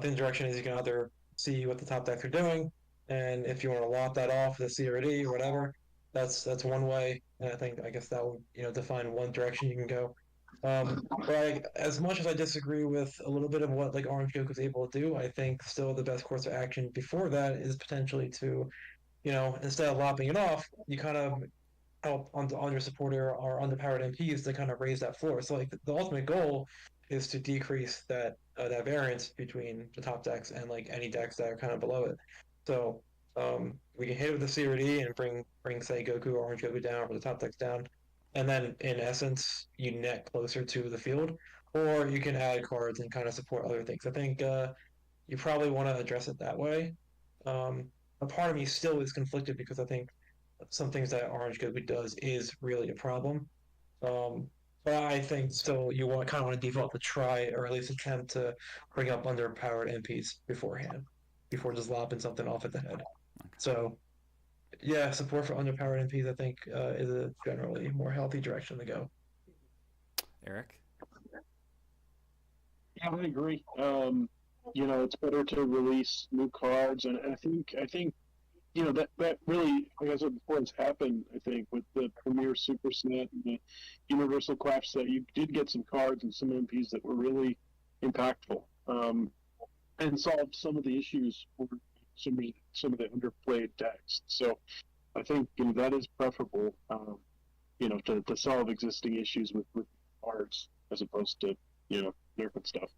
the direction is you can either see what the top decks are doing, and if you want to lot that off the CRD or whatever, that's one way. And I guess that would define one direction you can go. But as much as I disagree with a little bit of what like Orange Goku was able to do, I think still the best course of action before that is potentially to, instead of lopping it off, you kind of help on your supporter or underpowered MPs to kind of raise that floor. So like the ultimate goal is to decrease that variance between the top decks and like any decks that are kind of below it. So we can hit it with the CRD and bring say Goku or Orange Goku down or the top decks down. And then, in essence, you net closer to the field, or you can add cards and kind of support other things. I think you probably want to address it that way. A part of me still is conflicted because I think some things that Orange Goku does is really a problem. But I think still you want to default to try or at least attempt to bring up underpowered MPs beforehand, before just lopping something off at the head. Okay. So. Yeah, support for underpowered MPs, I think, is a generally more healthy direction to go. Erik? Yeah, I agree. It's better to release new cards, and I think that really, like I said before, has happened. I think with the Premier Super Set and the Universal Clash Set, you did get some cards and some MPs that were really impactful, and solved some of the issues for some of the underplayed decks. So I think that is preferable, to solve existing issues with cards as opposed to different stuff.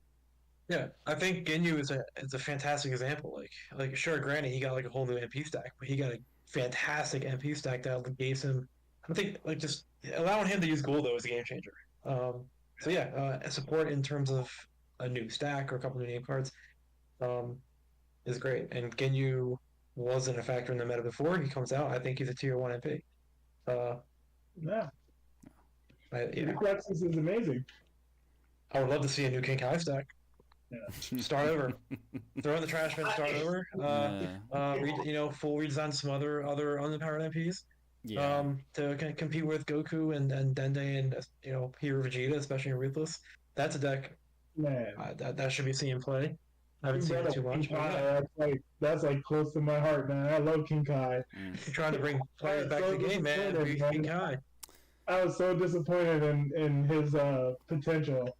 Yeah, I think Ginyu is a fantastic example. Like sure, granted, he got like a whole new MP stack, but he got a fantastic MP stack that gave him, I think, like just allowing him to use Goldo as a game changer. So yeah, support in terms of a new stack or a couple new name cards. Is great. And Ginyu wasn't a factor in the meta before he comes out. I think he's a tier 1 MP. Yeah. Reflexes is amazing. I would love to see a new King Kai stack. Yeah. Start over. Throw in the trash bin, start over. Full redesign some other underpowered MPs. Yeah. To compete with Goku and Dende and Hero Vegeta, especially in Ruthless. That's a deck Man, that should be seen play. I haven't you seen brought it up too King much, but Kai. yeah, That's like close to my heart, man. I love King Kai. Mm. you're trying to bring I players was back to so the game, man. disappointed, Bring King man. Kai. I was so disappointed in his potential.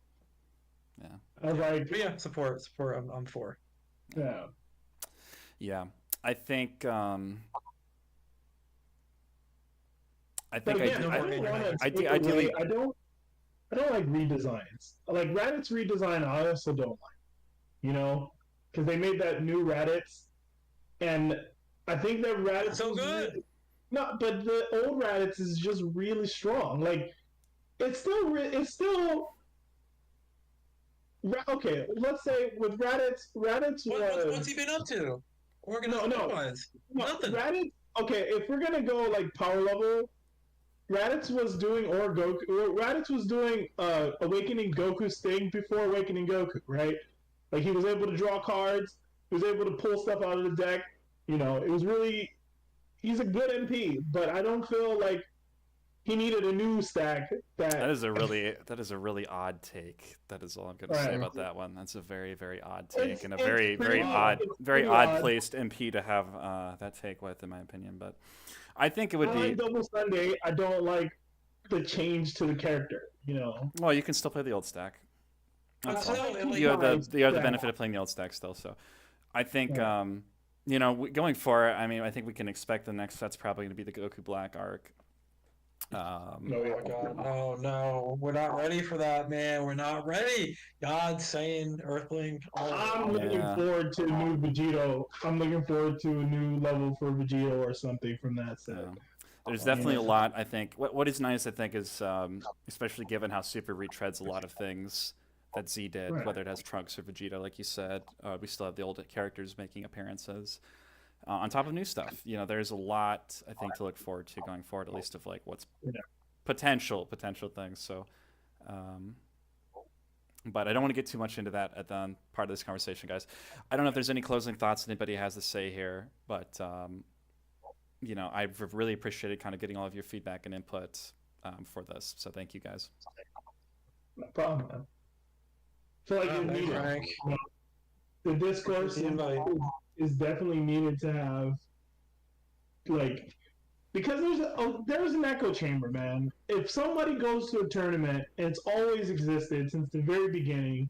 Yeah. I was like, But yeah, support. I'm for. yeah. Yeah. I think. I But think again, I- I don't want to I- take ideally- away. I don't like redesigns. Like Raditz redesign, I also don't like. Because they made that new Raditz, and I think that Raditz So was good. no, but the old Raditz is just really strong. Like it's still okay. Let's say with Raditz, What's he been up to? Organized No. otherwise. no, Nothing. Raditz. Okay, if we're gonna go like power level, Raditz was doing Raditz was doing Awakening Goku's thing before Awakening Goku, right? Like he was able to draw cards, he was able to pull stuff out of the deck. It was really he's a good MP, but I don't feel like he needed a new stack That is a really odd take. That is all I'm going to say Right. about that one. That's a very, very odd take, It's- and a it's very, pretty very odd. odd, It's very pretty odd odd. placed MP to have that take with, in my opinion. But I think it would I be. like Double Sunday. I don't like the change to the character. Well, you can still play the old stack. That's all. Like, You have the Yeah. benefit of playing the old stack still. So, I think Yeah. going forward, I mean, I think we can expect the next set's probably going to be the Goku Black arc. No, Oh my god, no, we're not ready for that, man. We're not ready. God, Saiyan, Earthling. I'm looking Yeah. forward to new Vegito. I'm looking forward to a new level for Vegito or something from that set. Yeah. There's definitely a lot. I think what is nice, I think, is especially given how Super retreads a lot of things that Z did, Right. whether it has Trunks or Vegeta, like you said. We still have the old characters making appearances. On top of new stuff, there's a lot I think to look forward to going forward, at least of like what's Yeah. potential things. So, but I don't want to get too much into that at the part of this conversation, guys. I don't know if there's any closing thoughts anybody has to say here, but I've really appreciated kind of getting all of your feedback and input for this. So thank you, guys. No problem, man. I feel like you Thanks, need it. Frank. The discourse The invite. is definitely needed to have, like, because there's an echo chamber, man. If somebody goes to a tournament, and it's always existed since the very beginning.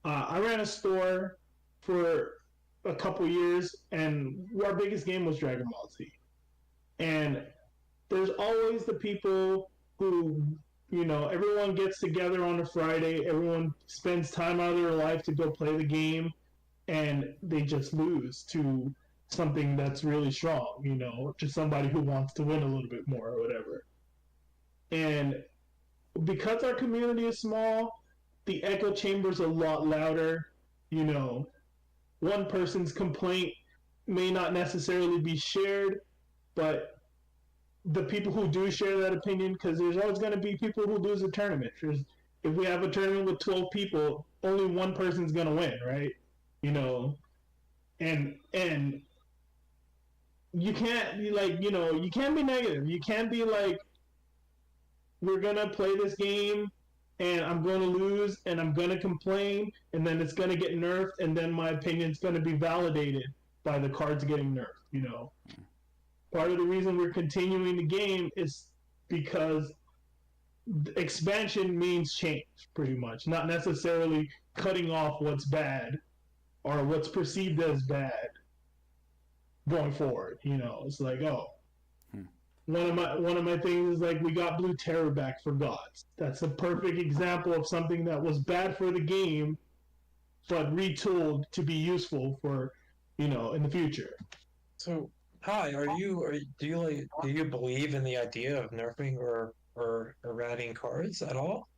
I ran a store for a couple years, and our biggest game was Dragon Ball Z. And there's always the people who, everyone gets together on a Friday, everyone spends time out of their life to go play the game, and they just lose to something that's really strong, to somebody who wants to win a little bit more or whatever. And because our community is small, the echo chamber's a lot louder. One person's complaint may not necessarily be shared, but the people who do share that opinion, because there's always going to be people who lose a tournament. If we have a tournament with 12 people, only one person's going to win, right? And you can't be like, you can't be negative. You can't be like, we're going to play this game and I'm going to lose and I'm going to complain and then it's going to get nerfed and then my opinion's going to be validated by the cards getting nerfed, Part of the reason we're continuing the game is because expansion means change, pretty much. Not necessarily cutting off what's bad or what's perceived as bad going forward. It's like, one of my things is like we got Blue Terror back for gods. That's a perfect example of something that was bad for the game, but retooled to be useful for, in the future. So, hi, do you believe in the idea of nerfing or ratting cards at all?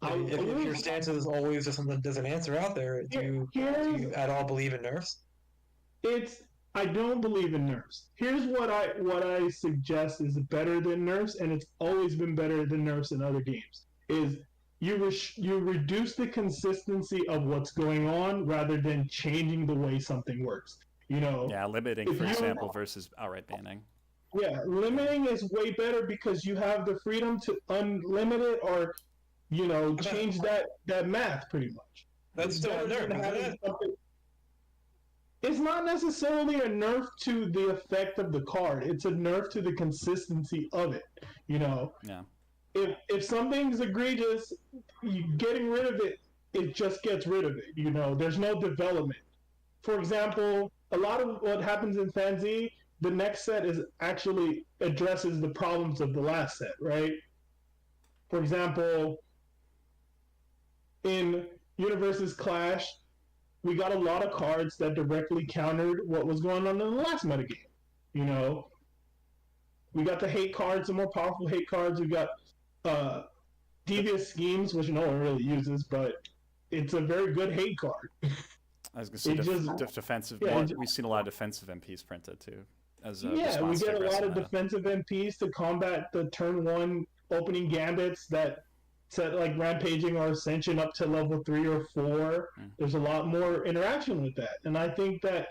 If your stance is always just something that doesn't answer out there, do you at all believe in nerfs? I don't believe in nerfs. Here's what I suggest is better than nerfs, and it's always been better than nerfs in other games. Is you reduce the consistency of what's going on rather than changing the way something works. Yeah, limiting, for example, versus outright banning. Yeah, limiting is way better because you have the freedom to unlimit it or, change that math pretty much. That's It's still a better nerf, than isn't having it? something. It's not necessarily a nerf to the effect of the card. It's a nerf to the consistency of it. You know, Yeah. if something's egregious, getting rid of it, it just gets rid of it. There's no development. For example, a lot of what happens in Fantasy, the next set is actually addresses the problems of the last set, right? For example, in Universes Clash, we got a lot of cards that directly countered what was going on in the last metagame. You know, we got the hate cards, the more powerful hate cards. We got uh, devious schemes, which no one really uses, but it's a very good hate card. I was going to say defensive. Yeah, we've seen a lot of defensive MPs printed too, as a yeah, we response to get a lot aggressive of meta. defensive MPs to combat the turn one opening gambits that set like rampaging or ascension up to level 3 or 4. There's a lot more interaction with that, and I think that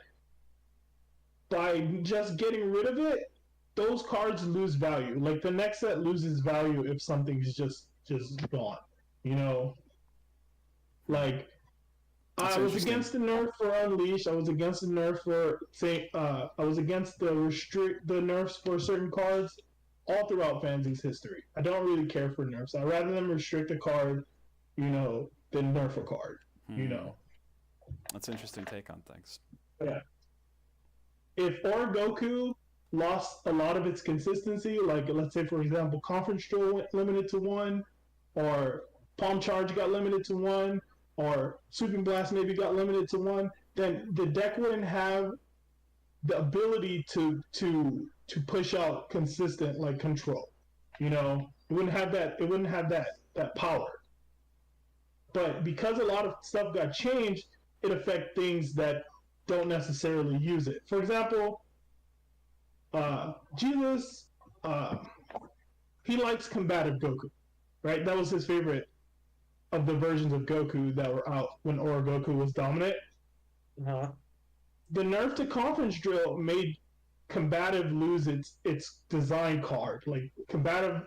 by just getting rid of it, those cards lose value. Like the next set loses value if something's just gone. You know, like That's I was interesting. against the nerf for Unleash. I was against the nerf for I was against the nerfs for certain cards all throughout Fantasy's history. I don't really care for nerfs. I'd rather them restrict a card, than nerf a card. That's an interesting take on things. Yeah. If Goku lost a lot of its consistency, like let's say for example, Conference Drill went limited to 1, or Palm Charge got limited to 1, or Sweeping Blast maybe got limited to 1, then the deck wouldn't have the ability to push out consistent like control. It wouldn't have that. It wouldn't have that power. But because a lot of stuff got changed, it affects things that don't necessarily use it. For example, Jesus, he likes combative Goku, right? That was his favorite of the versions of Goku that were out when Aura Goku was dominant. Uh-huh. The nerf to Conference Drill made combative lose its design card. Like combative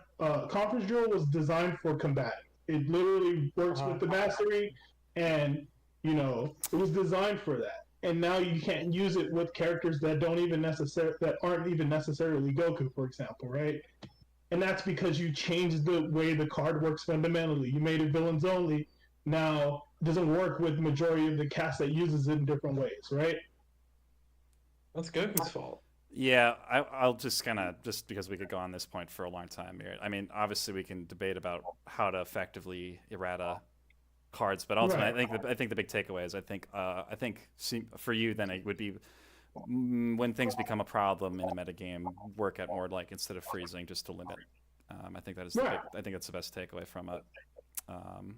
Conference Drill was designed for combative. It literally works with the mastery, and it was designed for that. And now you can't use it with characters that aren't even necessarily Goku, for example, right? And that's because you changed the way the card works fundamentally. You made it villains only. Now it doesn't work with majority of the cast that uses it in different ways, right? That's Goku's fault. Yeah, I'll just just because we could go on this point for a long time here. I mean, obviously we can debate about how to effectively errata cards, but ultimately, Right. I think the big takeaway is I think for you then it would be when things become a problem in a metagame, work at more like instead of freezing, just to limit. I think that is Right. I think that's the best takeaway from it. I don't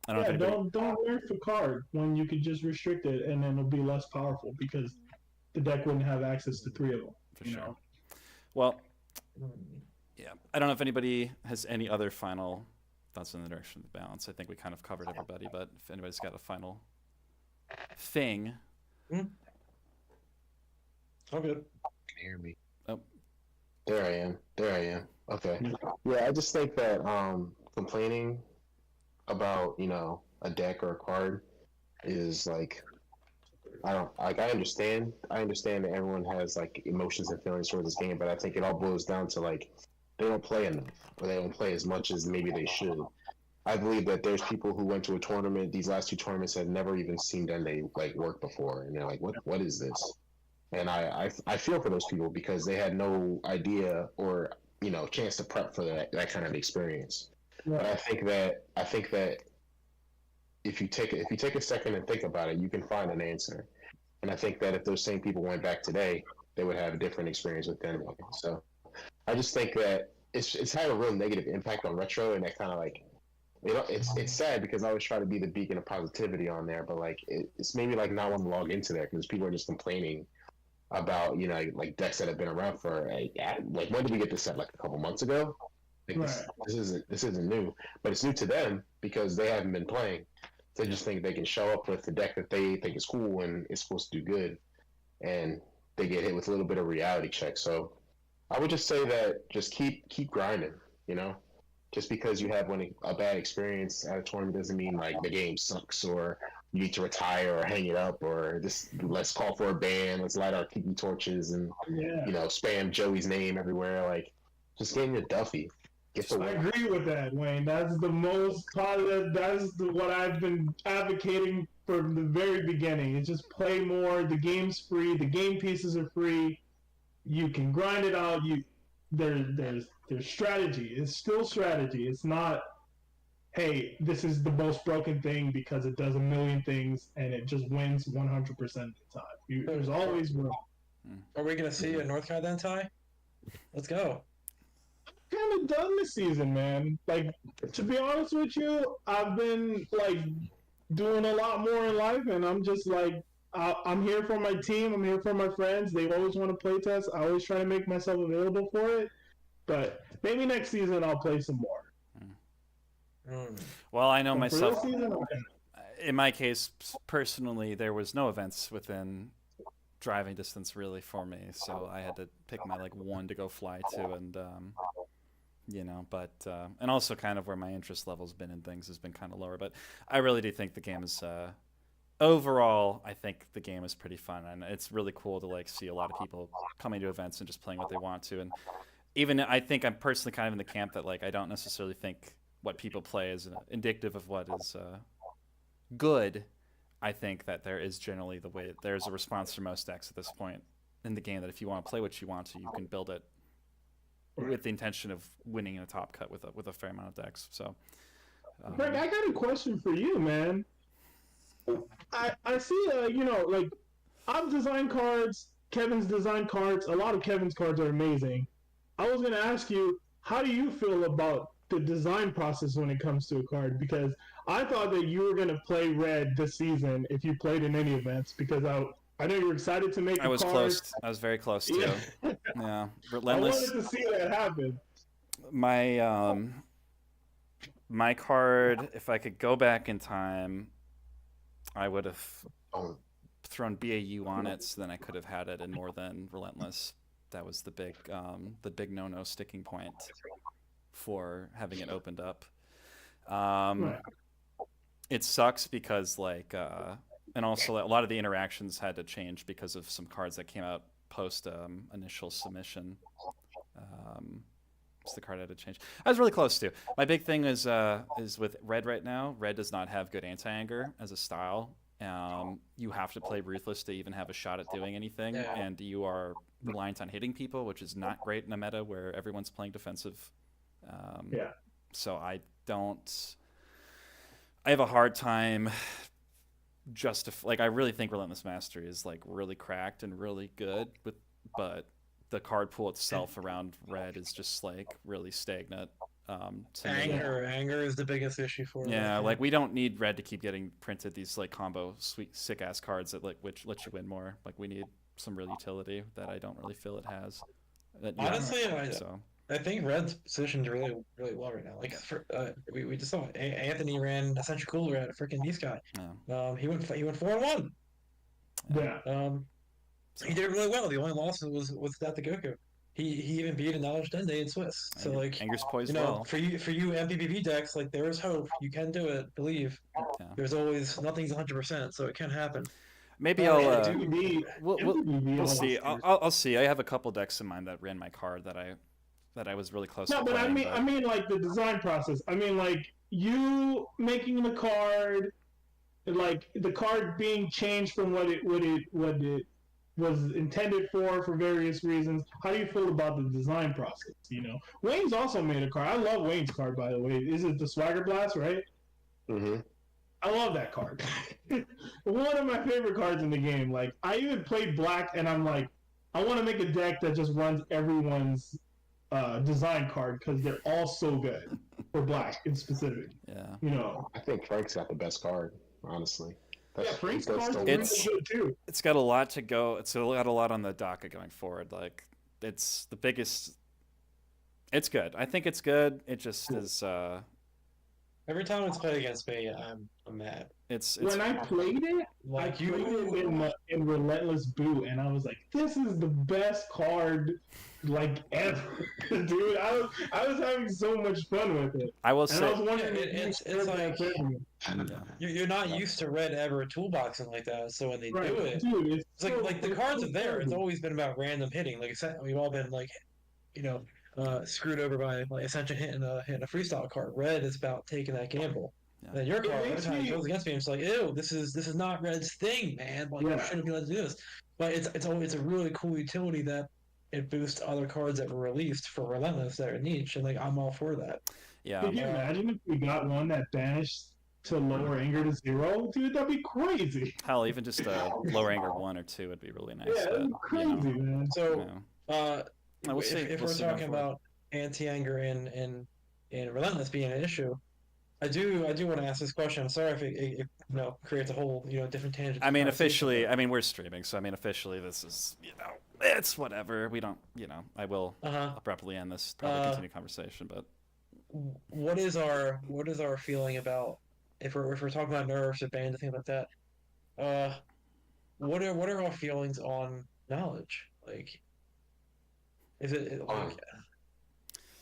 Yeah, know if anybody... don't nerf the card when you could just restrict it, and then it'll be less powerful because the deck wouldn't have access to 3 of them. For sure. Well, yeah, I don't know if anybody has any other final thoughts in the direction of the balance. I think we kind of covered everybody, but if anybody's got a final thing. Oh, good. Can you hear me? Oh. There I am. Okay. Yeah, I just think that complaining about, a deck or a card is like, I understand that everyone has like emotions and feelings toward this game, but I think it all boils down to like they don't play enough, or they don't play as much as maybe they should. I believe that there's people who went to a tournament, these last 2 tournaments, had never even seen Dende like work before, and they're like, what is this? And I feel for those people because they had no idea or chance to prep for that kind of experience. Right. But I think that if you take a second and think about it, you can find an answer. And I think that if those same people went back today, they would have a different experience with Dende. So I just think that it's had a real negative impact on retro, and that kind of like, it's sad because I always try to be the beacon of positivity on there, but like it's maybe like not want to log into there because people are just complaining about like decks that have been around for like when did we get this set, like a couple months ago? Like Right. this isn't new, but it's new to them because they haven't been playing. They just think they can show up with the deck that they think is cool and it's supposed to do good, and they get hit with a little bit of reality check. So I would just say that just keep grinding. You know, just because you have a bad experience at a tournament doesn't mean like the game sucks or you need to retire or hang it up or just let's call for a ban, let's light our tiki torches and Yeah. spam Joey's name everywhere. Like, just get into Duffy. Get the I win. agree with that, Wayne. That's the most positive. What I've been advocating from the very beginning. Is just play more. The game's free. The game pieces are free. You can grind it out. There's strategy. It's still strategy. It's not, hey, this is the most broken thing because it does a million things and it just wins 100% of the time. There's always room. Are we gonna see a North Carolina then, Ty? Let's go. Kind of done this season, man. Like, to be honest with you, I've been like doing a lot more in life, and I'm just like, I'm here for my team. I'm here for my friends. They always want to play test. I always try to make myself available for it. But maybe next season I'll play some more. Well, I know But myself. For this season, In my case, personally, there was no events within driving distance really for me, so I had to pick my like one to go fly to, and but and also kind of where my interest level's been in things has been kind of lower. But I really do think the game is overall. I think the game is pretty fun, and it's really cool to like see a lot of people coming to events and just playing what they want to. And even I think I'm personally kind of in the camp that like I don't necessarily think what people play is indicative of what is good. I think that there is generally there's a response for most decks at this point in the game that if you want to play what you want to, you can build it with the intention of winning in a top cut with a fair amount of decks. So, Greg, I got a question for you, man. I see, like I've designed cards. Kevin's designed cards. A lot of Kevin's cards are amazing. I was gonna ask you, how do you feel about the design process when it comes to a card? Because I thought that you were going to play red this season if you played in any events, because I know you were excited to make I was card. close. I was very close to. Yeah. Yeah. Relentless. Relentless. I wanted to see that happen. My card, if I could go back in time, I would have thrown BAU on it, so then I could have had it in more than Relentless. That was the big no-no sticking point for having it opened up. Right. It sucks because and also a lot of the interactions had to change because of some cards that came out post initial submission. What's the card I had to change? I was really close to. My big thing is with red right now. Red does not have good anti-anger as a style. You have to play Ruthless to even have a shot at doing anything, and you are reliant on hitting people, which is not great in a meta where everyone's playing defensive. So I have a hard time I really think Relentless Mastery is like really cracked and really good, but the card pool itself around red is just like really stagnant. Anger is the biggest issue for it. Yeah, like we don't need red to keep getting printed these like combo sweet sick ass cards that which let you win more. Like we need some real utility that I don't really feel it has. Honestly, I think red's positioned really really well right now. Like we just saw Anthony ran Essential Cooler at a freaking Nice guy. Yeah. He went 4-1. Yeah. He did really well. The only loss was at the Goku. He even beat a Knowledge Dende in Swiss. So like Anger's poised well. For you MPPV decks, like there is hope. You can do it. Believe. Yeah. There's always nothing's 100%, so it can happen. Maybe we'll see. I'll see. I have a couple decks in mind that ran my card that I was really close to. No, but playing, I mean like the design process. I mean like you making the card, like the card being changed from what it was intended for various reasons. How do you feel about the design process? Wayne's also made a card. I love Wayne's card, by the way. Is it the Swagger Blast, right? Mm-hmm. I love that card. One of my favorite cards in the game. Like I even played black, and I'm like, I want to make a deck that just runs everyone's design card because they're all so good for black in specific. Yeah. I think Frank's got the best card, honestly. Frank's card's really good too. It's got a lot to go. It's got a lot on the docket going forward. Like it's the biggest. It's good. I think it's good. It just is. Every time it's played against me, I'm mad. It's When I played it, I Like played it you, in Relentless Boot, and I was like, "This is the best card like ever, dude." I was having so much fun with it, I will and I say, was yeah, wondering if you it's shared like that sentiment. yeah. you're not used to red ever toolboxing like that. So when they Right, do it, dude. It's it's like the it's cards so are there. It's crazy. always been about random hitting. Like we've all been like you know screwed over by like Ascension hitting a freestyle card. Red is about taking that gamble. Yeah. And then your It card, every makes time it me, goes against me, it's like, ew, this is not Red's thing, man. Like you yeah. shouldn't be able to do this. But it's a really cool utility that it boosts other cards that were released for Relentless that are niche, and like I'm all for that. Yeah. Could you imagine if we got one that banished to lower anger to 0, dude? That'd be crazy. Hell, even just a lower anger 1 or 2 would be really nice. Yeah, that'd But be crazy, man. you So know, we'll see. if We'll we're see going talking forward. about anti-anger and Relentless being an issue, I do want to ask this question. I'm sorry if it creates a whole different tangent. I mean, conversation, officially, I mean, we're streaming, so I mean, officially, this is, it's whatever. We don't, I will but abruptly end this, probably continue conversation, but what is our feeling about if we're talking about nerfs or bans and things like that? What are our feelings on knowledge? Like, is it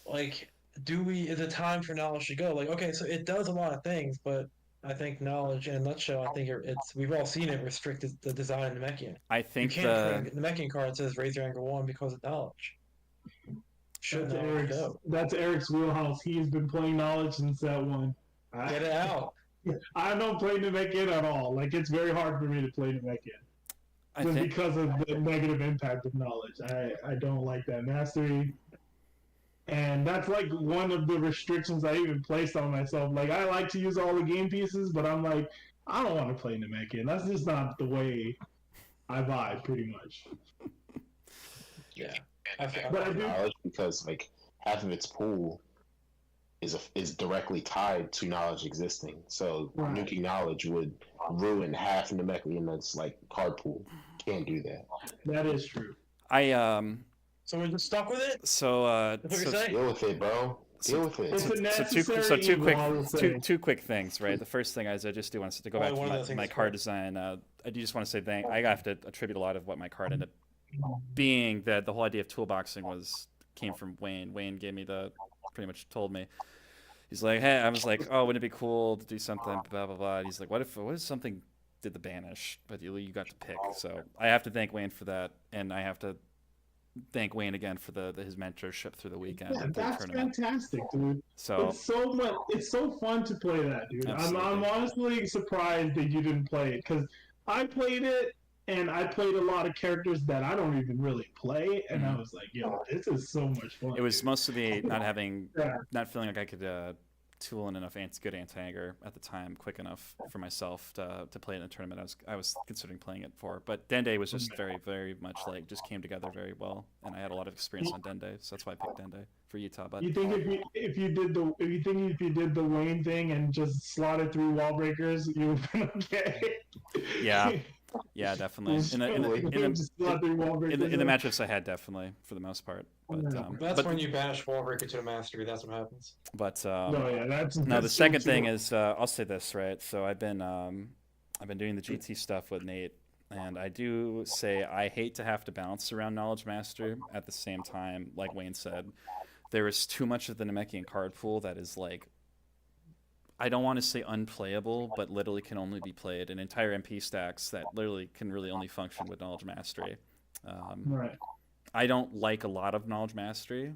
like do we is it time for knowledge to go? Like, okay, so it does a lot of things, but I think knowledge in a nutshell, I think it's we've all seen it restricted the design of the Namekian. I You think can't put a Namekian card that says raise your anger 1 because of knowledge. Should That's knowledge Eric's. go? That's Eric's wheelhouse. He's been playing knowledge since that one. Get it out. I don't play Namekian at all. Like, it's very hard for me to play Namekian. I Just think, because of the negative impact of knowledge. I don't like that mastery. And that's like one of the restrictions I even placed on myself. Like, I like to use all the game pieces, but I'm like, I don't want to play Namekian. That's just not the way I vibe, pretty much. Yeah. But I do. Knowledge, because like half of its pool is directly tied to knowledge existing. So Right. nuking knowledge would ruin half of the Namekian's like card pool. Can't do that. That is true. So we're just stuck with it? so, That's what you're saying? Deal with it, bro. Deal with It's it. a necessary so two evil, quick, I would say. two quick things, right? The first thing is I just do want to go Only back one of to those things my is card correct. design. I do just want to say I have to attribute a lot of what my card ended up being. That the whole idea of toolboxing came from Wayne. Wayne gave me pretty much told me. He's like, hey, I was like, oh, wouldn't it be cool to do something, blah, blah, blah. And he's like, what if something did the banish, but you got to pick? So I have to thank Wayne for that, and I have to thank Wayne again for his mentorship through the weekend. Yeah, and the that's tournament. fantastic, dude. So It's so much. It's so fun to play that, dude. I'm Absolutely. honestly surprised that you didn't play it because I played it and I played a lot of characters that I don't even really play, and I was like, yo, this is so much fun. it was dude. mostly Yeah. not feeling like I could tool in enough good anti-anger at the time quick enough for myself to play it in a tournament I was considering playing it for. But Dende was just very, very much like just came together very well, and I had a lot of experience on Dende, so that's why I picked Dende for Utah. But You think if you did the Wayne thing and just slotted through wall breakers, you would have been okay. yeah, definitely. In the matchups I had, definitely for the most part. But That's when you banish Wallbreaker to a mastery. That's what happens. But No, yeah, that's the second thing is I'll say this, right? So I've been doing the GT stuff with Nate, and I do say I hate to have to bounce around knowledge master. At the same time, like Wayne said, there is too much of the Namekian card pool that is like, I don't want to say unplayable, but literally can only be played in entire MP stacks that literally can really only function with knowledge mastery. Right. I don't like a lot of knowledge mastery.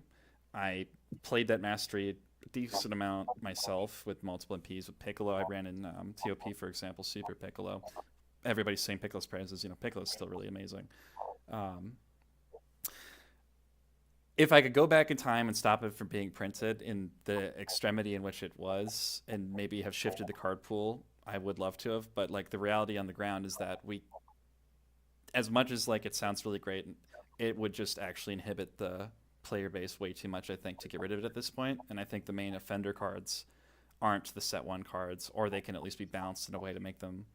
I played that mastery a decent amount myself with multiple MPs. With Piccolo, I ran in TOP, for example, Super Piccolo. Everybody's saying Piccolo's praises. Piccolo's still really amazing. If I could go back in time and stop it from being printed in the extremity in which it was, and maybe have shifted the card pool, I would love to have. But like the reality on the ground is that as much as like it sounds really great, it would just actually inhibit the player base way too much, I think, to get rid of it at this point. And I think the main offender cards aren't the set 1 cards, or they can at least be balanced in a way to make them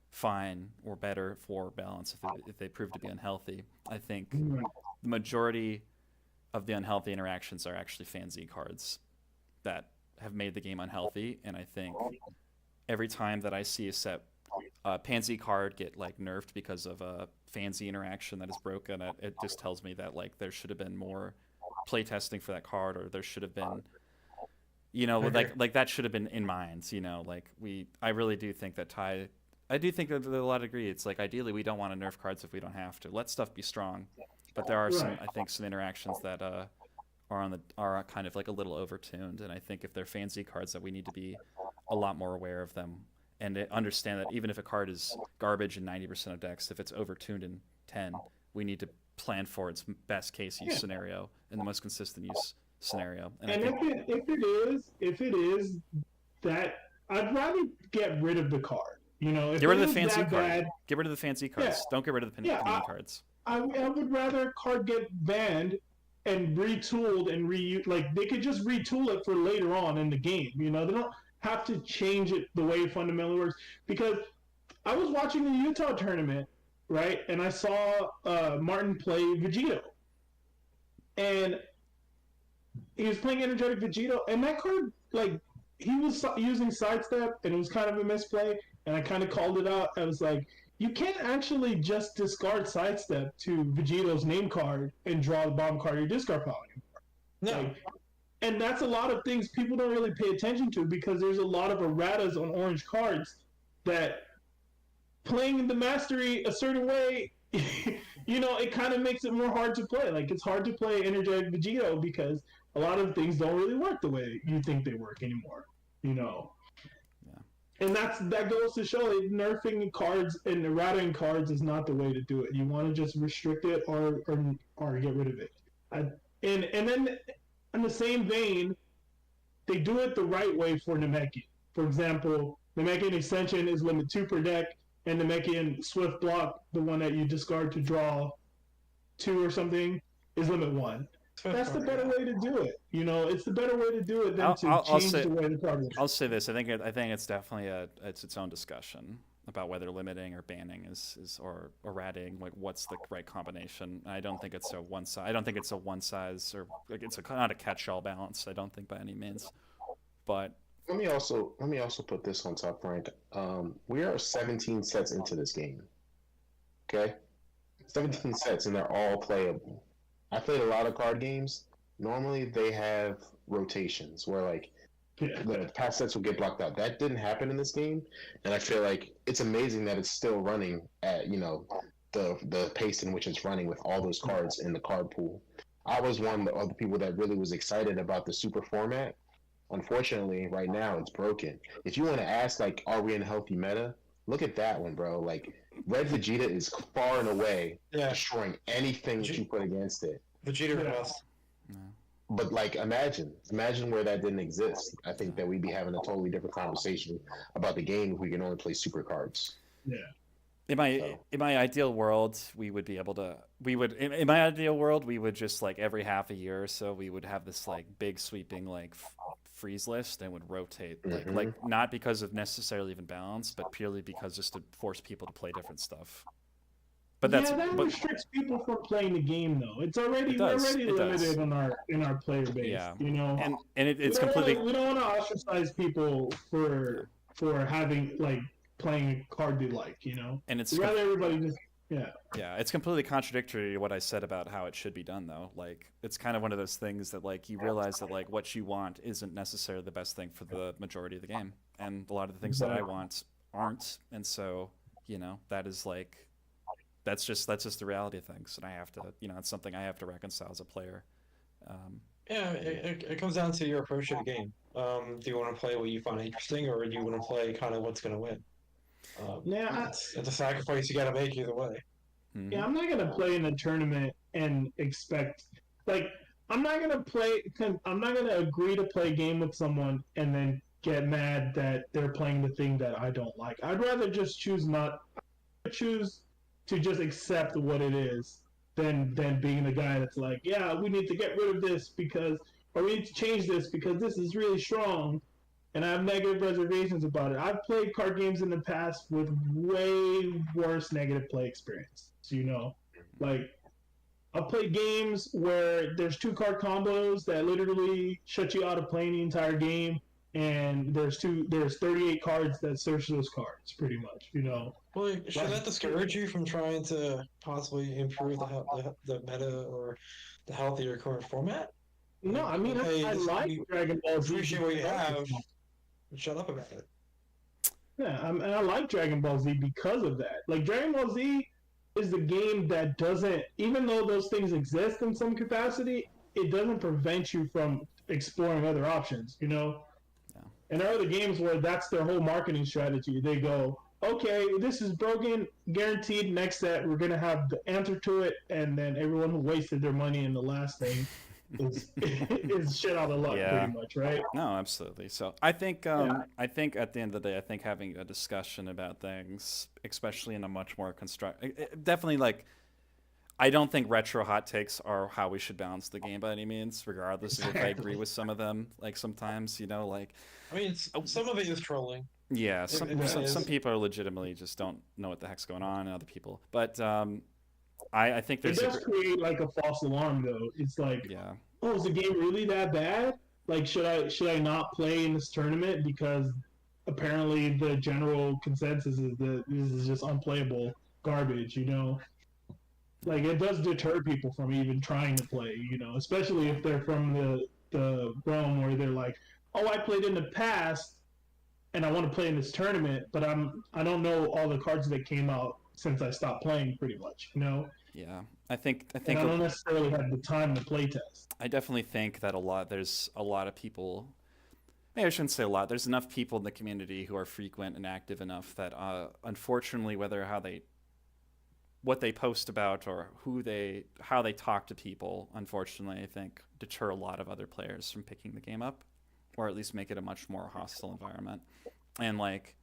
fine or better for balance if they prove to be unhealthy. I think the majority of the unhealthy interactions are actually fan Z cards that have made the game unhealthy. And I think every time that I see a set Pansy card get like nerfed because of a Fancy interaction that is broken, it just tells me that like there should have been more playtesting for that card, or there should have been, like that should have been in mind. I really do think that I do think that a lot agree. It's like ideally we don't want to nerf cards if we don't have to. Let stuff be strong, but there are some, I think, some interactions that are kind of like a little overtuned, and I think if they're Fancy cards, that we need to be a lot more aware of them and understand that even if a card is garbage in 90% of decks, if it's overtuned in 10, we need to plan for its best case use scenario and the most consistent use scenario. And if it is that, I'd rather get rid of the card. If get rid of the it is fancy that card. bad, Get rid of the fancy cards. Yeah. Don't get rid of the Panini cards. I would rather a card get banned and retooled and like they could just retool it for later on in the game. They don't have to change it the way it fundamentally works. Because I was watching the Utah tournament, right, and I saw Martin play Vegito, and he was playing energetic Vegito, and that card, like, he was using sidestep, and it was kind of a misplay, and I kind of called it out. I was like, you can't actually just discard sidestep to Vegito's name card and draw the bottom card of your discard pile anymore. No. Like, and that's a lot of things people don't really pay attention to, because there's a lot of erratas on orange cards that playing the mastery a certain way, it kind of makes it more hard to play. Like, it's hard to play energetic Vegito because a lot of things don't really work the way you think they work anymore. Yeah. And that goes to show that nerfing cards and errating cards is not the way to do it. You want to just restrict it or get rid of it. And then in the same vein, they do it the right way for Namekian. For example, Namekian Extension is limit 2 per deck, and Namekian Swift Block, the one that you discard to draw 2 or something, is limit 1. That's the better way to do it. It's the better way to do it than to change the way the card works. I'll say this. I think it's definitely it's its own discussion about whether limiting or banning is or ratting, like what's the right combination. I don't think it's a one size. I don't think it's a one size, or like it's not a catch-all balance. I don't think by any means. But let me also put this on top, Frank. We are 17 sets into this game. Okay, 17 sets, and they're all playable. I played a lot of card games. Normally, they have rotations where, like, the past sets will get blocked out. That didn't happen in this game, and I feel like it's amazing that it's still running at, the pace in which it's running with all those cards in the card pool. I was one of the people that really was excited about the super format. Unfortunately, right now, it's broken. If you want to ask, like, are we in a healthy meta? Look at that one, bro. Like, Red Vegeta is far and away destroying anything that you put against it. Vegeta best. But, like, imagine where that didn't exist. I think that we'd be having a totally different conversation about the game if we can only play super cards. Yeah. In my ideal world, we would be able to. In my ideal world, we would just, like, every half a year or so, we would have this, like, big sweeping, like, freeze list, and would rotate, like not because of necessarily even balance, but purely because just to force people to play different stuff. But that restricts people from playing the game, though. We're already limited in our player base. Yeah. And it's completely. We don't want to ostracize people for having, like, playing a card they like. And it's rather everybody just. Yeah, it's completely contradictory to what I said about how it should be done, though. Like, it's kind of one of those things that, like, you realize that, like, what you want isn't necessarily the best thing for the majority of the game, and a lot of the things that I want aren't, and so that is like, that's just the reality of things, and I have to, it's something I have to reconcile as a player. It comes down to your approach to the game. Do you want to play what you find interesting, or do you want to play kind of what's going to win? It's a sacrifice you got to make either way. Mm-hmm. Yeah, I'm not gonna play in a tournament and expect, like, I'm not gonna agree to play a game with someone and then get mad that they're playing the thing that I don't like. I'd rather just choose to just accept what it is than being the guy that's like, yeah, we need to get rid of this or we need to change this because this is really strong. And I have negative reservations about it. I've played card games in the past with way worse negative play experience. Like, I've played games where there's 2 card combos that literally shut you out of playing the entire game. and there's 38 cards that search those cards, pretty much. Well, should that discourage you from trying to possibly improve the meta or the healthier current format? No, I mean, Hey, I like you Dragon Ball Z. appreciate what you because of have. that. Shut up about it. Yeah, and I like Dragon Ball Z because of that. Like, Dragon Ball Z is the game that doesn't, even though those things exist in some capacity, it doesn't prevent you from exploring other options, Yeah. And there are other games where that's their whole marketing strategy. They go, okay, this is broken, guaranteed, next set, we're going to have the answer to it, and then everyone who wasted their money in the last thing is shit out of luck, Yeah. pretty much, right? No, absolutely. So I think I think at the end of the day, I think having a discussion about things, especially in a much more definitely like I don't think retro hot takes are how we should balance the game by any means, regardless of if I agree with some of them. Like sometimes, like I mean, some of it is trolling. yeah, some It some is. people are legitimately just don't know what the heck's going on, and other people. But I think It there's does create like a false alarm, though. It's like, yeah. oh, is the game really that bad? Like, should I not play in this tournament because apparently the general consensus is that this is just unplayable garbage, Like, it does deter people from even trying to play, especially if they're from the realm where they're like, oh, I played in the past and I want to play in this tournament, but I don't know all the cards that came out since I stopped playing, pretty much, Yeah, I think And I don't necessarily have the time to play test. I definitely think that there's a lot of people. Maybe I shouldn't say a lot. There's enough people in the community who are frequent and active enough that, unfortunately, what they post about or how they talk to people, unfortunately, I think deter a lot of other players from picking the game up, or at least make it a much more hostile environment. And like,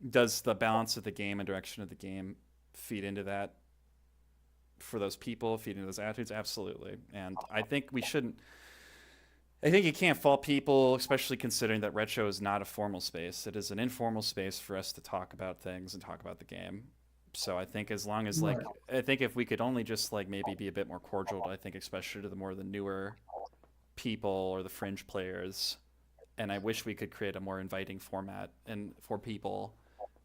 does the balance of the game and direction of the game feed into that? For those people, feed into those attitudes, absolutely. And I think we shouldn't. I think you can't fault people, especially considering that retro is not a formal space. It is an informal space for us to talk about things and talk about the game. So I think as long as I think if we could only just like maybe be a bit more cordial, I think especially to the newer people or the fringe players, and I wish we could create a more inviting format and for people,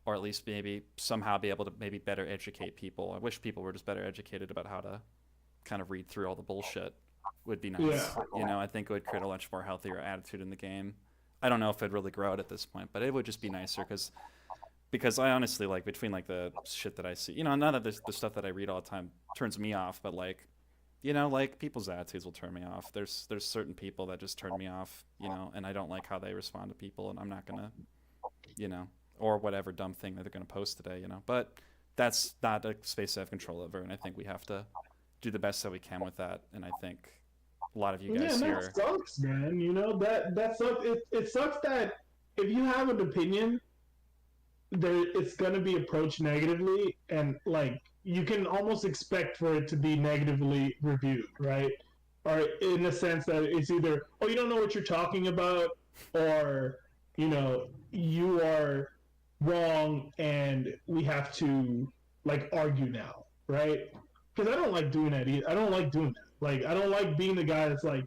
or at least maybe somehow be able to maybe better educate people. I wish people were just better educated about how to kind of read through all the bullshit. Would be nice. Yeah. I think it would create a much more healthier attitude in the game. I don't know if it'd really grow out at this point, but it would just be nicer because I honestly like between like the shit that I see, none of the stuff that I read all the time turns me off, but like, like people's attitudes will turn me off. There's certain people that just turn me off, and I don't like how they respond to people, and I'm not gonna, or whatever dumb thing that they're gonna post today, But that's not a space I have control over, and I think we have to do the best that we can with that. And I think a lot of you guys yeah, here. that sucks, man. That sucks. It sucks that if you have an opinion, it's gonna be approached negatively, and like you can almost expect for it to be negatively reviewed, right? Or in the sense that it's either, oh, you don't know what you're talking about, or you are wrong, and we have to like argue now, right? Because I don't like doing that either. I don't like doing that. Like, I don't like being the guy that's like,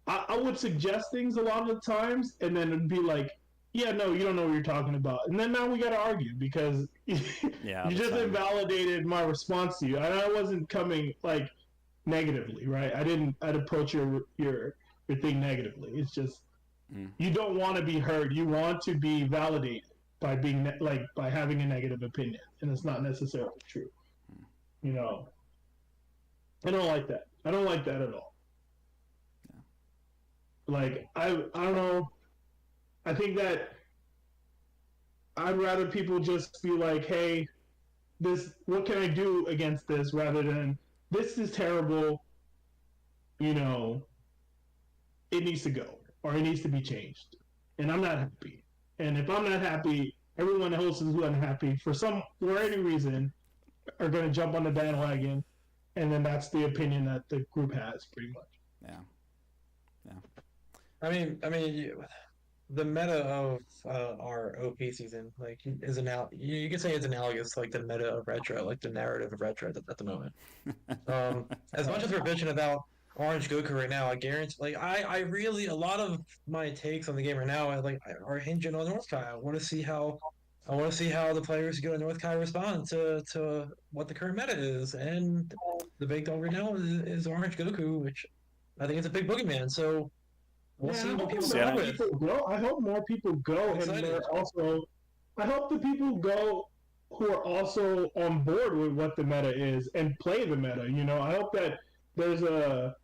I would suggest things a lot of the times, and then it'd be like, yeah, no, you don't know what you're talking about. And then now we got to argue because you just invalidated my response to you. And I wasn't coming, like, negatively, right? I'd approach your thing negatively. It's just, you don't want to be heard. You want to be validated by being, by having a negative opinion. And it's not necessarily true. I don't like that. I don't like that at all. Yeah. Like, I don't know. I think that I'd rather people just be like, hey, what can I do against this, rather than this is terrible, it needs to go, or it needs to be changed. And I'm not happy. And if I'm not happy, everyone else who's unhappy for any reason are going to jump on the bandwagon, and then that's the opinion that the group has, pretty much. Yeah. I mean, the meta of our OP season, like, is you could say it's analogous to like the meta of retro, like the narrative of retro at the moment. As much as we're bitching about Orange Goku right now. I guarantee. Like I really a lot of my takes on the game right now are hinging on North Kai. I want to see how the players who go to North Kai respond to what the current meta is, and the big dog right now is Orange Goku, which I think it's a big boogeyman. So we'll Yeah, see I what hope people See, come I up more don't- with. people go. I hope more people go, I'm and excited. they're also. I hope the people go who are also on board with what the meta is and play the meta. You know, I hope that there's a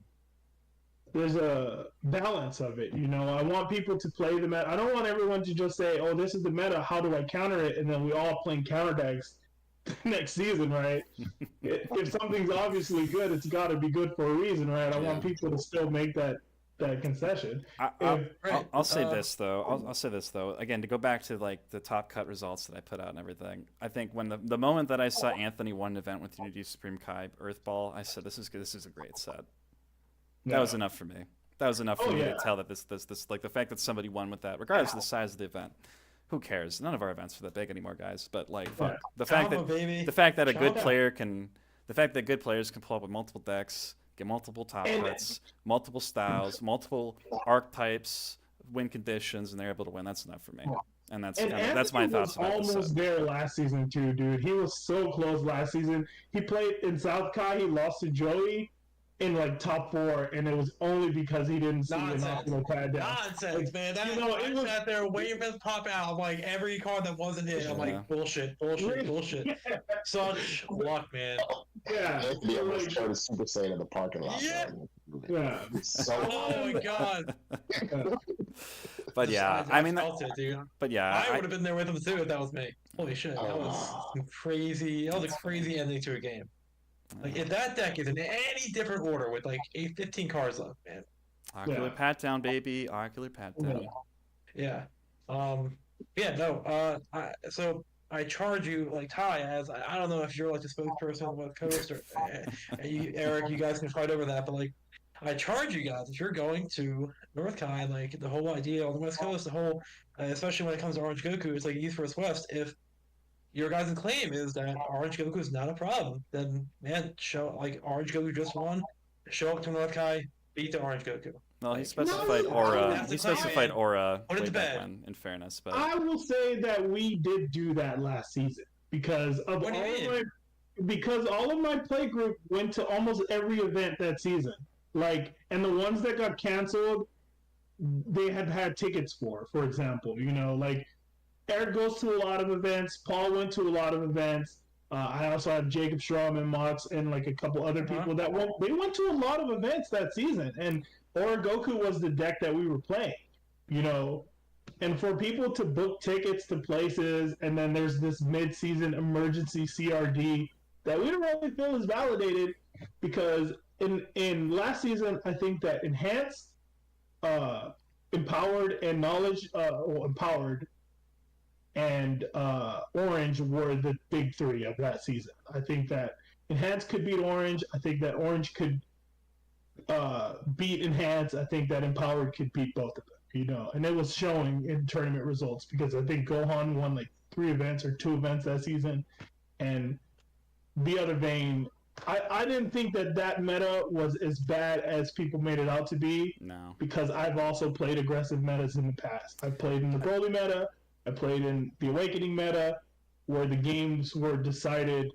there's a balance of it. You know, I want people to play the meta. I don't want everyone to just say, "Oh, this is the meta. How do I counter it?" And then we all playing counter decks next season, right? If something's obviously good, it's got to be good for a reason, right? I want Yeah. people to still make that concession. I'll, If Right. I'll say this though. I'll say this though. Again, to go back to like the top cut results that I put out and everything. I think when the moment that I saw Anthony won an event with Unity Supreme Kai Earthball, I said this is good. This is a great set. That was enough for me. That was enough for Oh, me yeah. to tell that this like the fact that somebody won with that, regardless of the size of the event. Who cares? None of our events are that big anymore, guys. But like, fuck Yeah. the fact Alpha, that baby. the fact that a good Shout out. player can, the fact that good players can pull up with multiple decks, get multiple top And- cuts, multiple styles, multiple archetypes, win conditions, and they're able to win. That's enough for me. And that's And kinda, that's my Anthony thoughts was about this. almost Set. there last season too, dude. He was so close last season. He played in South Kai. He lost to Joey in like top 4, and it was only because he didn't see an Nonsense. optimal pad down. Nonsense, man. That, you know, I it was- sat there waiting for it to pop out. I'm like, every card that wasn't it. I'm Yeah. like, bullshit, bullshit, bullshit. Such luck, man. Yeah, Anthony almost like, showed a Super Saiyan in the parking lot. Yeah. bro. yeah. So Oh my god. But yeah, I mean, felt it, dude. but yeah, I would have been there with him too if that was me. Holy shit, that was some crazy. That was a crazy ending to a game. Like if that deck is in any different order with like 15 cards left, man. ocular Yeah. pat down, baby, ocular pat down. Yeah. Yeah. No. So I charge you like Ty as I don't know if you're like the spokesperson on the West Coast or you, Eric. You guys can fight over that, but like I charge you guys if you're going to North Kai, like the whole idea on the West Coast, the whole especially when it comes to Orange Goku, it's like East versus West. If your guys' claim is that Orange Goku is not a problem, then man, show like Orange Goku just won. Show up to North Kai, beat the Orange Goku. Well, he Like, specified no, aura. that's He the claim, specified man. aura Put it way to back bed. when, in fairness, but I will say that we did do that last season because of What do you all mean? of my because all of my play group went to almost every event that season. Like, and the ones that got canceled, they had tickets for example. You know, like Eric goes to a lot of events. Paul went to a lot of events. I also have Jacob Strom and Mox and like a couple other people that went. They went to a lot of events that season, and Oragoku was the deck that we were playing. You know, and for people to book tickets to places, and then there's this mid-season emergency CRD that we don't really feel is validated because in last season I think that Enhanced, Empowered, and Knowledge, Empowered and Orange were the big 3 of that season. I think that Enhanced could beat Orange. I think that Orange could beat Enhanced. I think that Empowered could beat both of them. You know, and it was showing in tournament results because I think Gohan won like 3 events or 2 events that season, and the other vein. I didn't think that meta was as bad as people made it out to be no. because I've also played aggressive metas in the past. I played in the Broly meta. I played in the Awakening meta, where the games were decided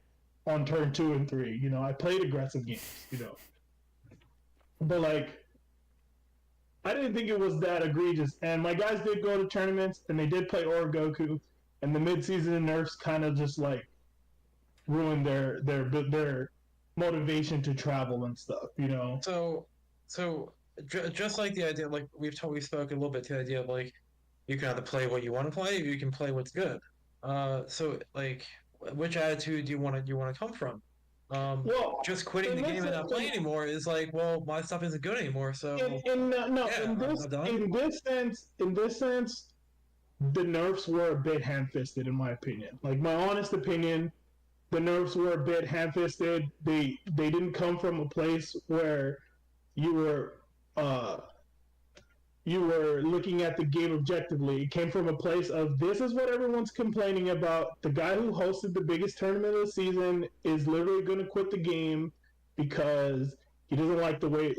on turn 2 and 3. You know, I played aggressive games. You know, but like, I didn't think it was that egregious. And my guys did go to tournaments, and they did play Oragoku, and the mid-season nerfs kind of just like ruined their motivation to travel and stuff. You know. So just like the idea, like we spoke a little bit to the idea of like you can either play what you want to play, or you can play what's good. So like, which attitude do you want to come from? Well, Just quitting the game and not playing anymore is like, well, my stuff isn't good anymore. So in this sense, the nerfs were a bit ham-fisted, in my opinion. Like, my honest opinion, the nerfs were a bit ham-fisted. They didn't come from a place where you were looking at the game objectively. It came from a place of, this is what everyone's complaining about. The guy who hosted the biggest tournament of the season is literally going to quit the game because He doesn't like the way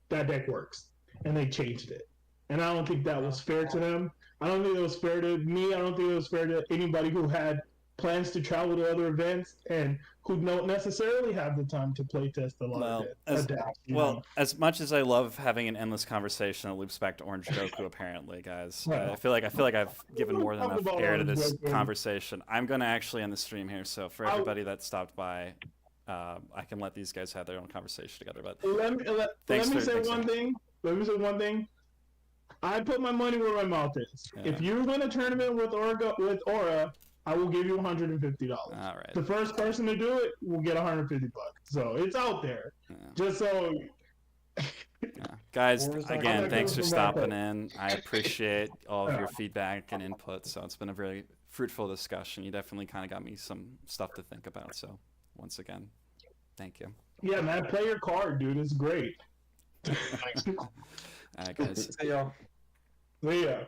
that deck works, and they changed it. And I don't think that was fair to them. I don't think it was fair to me. I don't think it was fair to anybody who had plans to travel to other events and who don't necessarily have the time to play test a lot of decks. As much as I love having an endless conversation that loops back to Orange Goku, apparently, guys, I feel like I've given more than enough air to this conversation. I'm gonna actually end the stream here, so for everybody that stopped by, I can let these guys have their own conversation together. But let me say one thing. I put my money where my mouth is. Yeah. If you win a tournament with Aura, I will give you $150. All right. The first person to do it will get $150. So it's out there. Yeah. Just so. Guys, again, thanks for stopping in. I appreciate all of your feedback and input. So it's been a very fruitful discussion. You definitely kind of got me some stuff to think about. So once again, thank you. Yeah, man, play your card, dude. It's great. All right, guys. See y'all. See ya.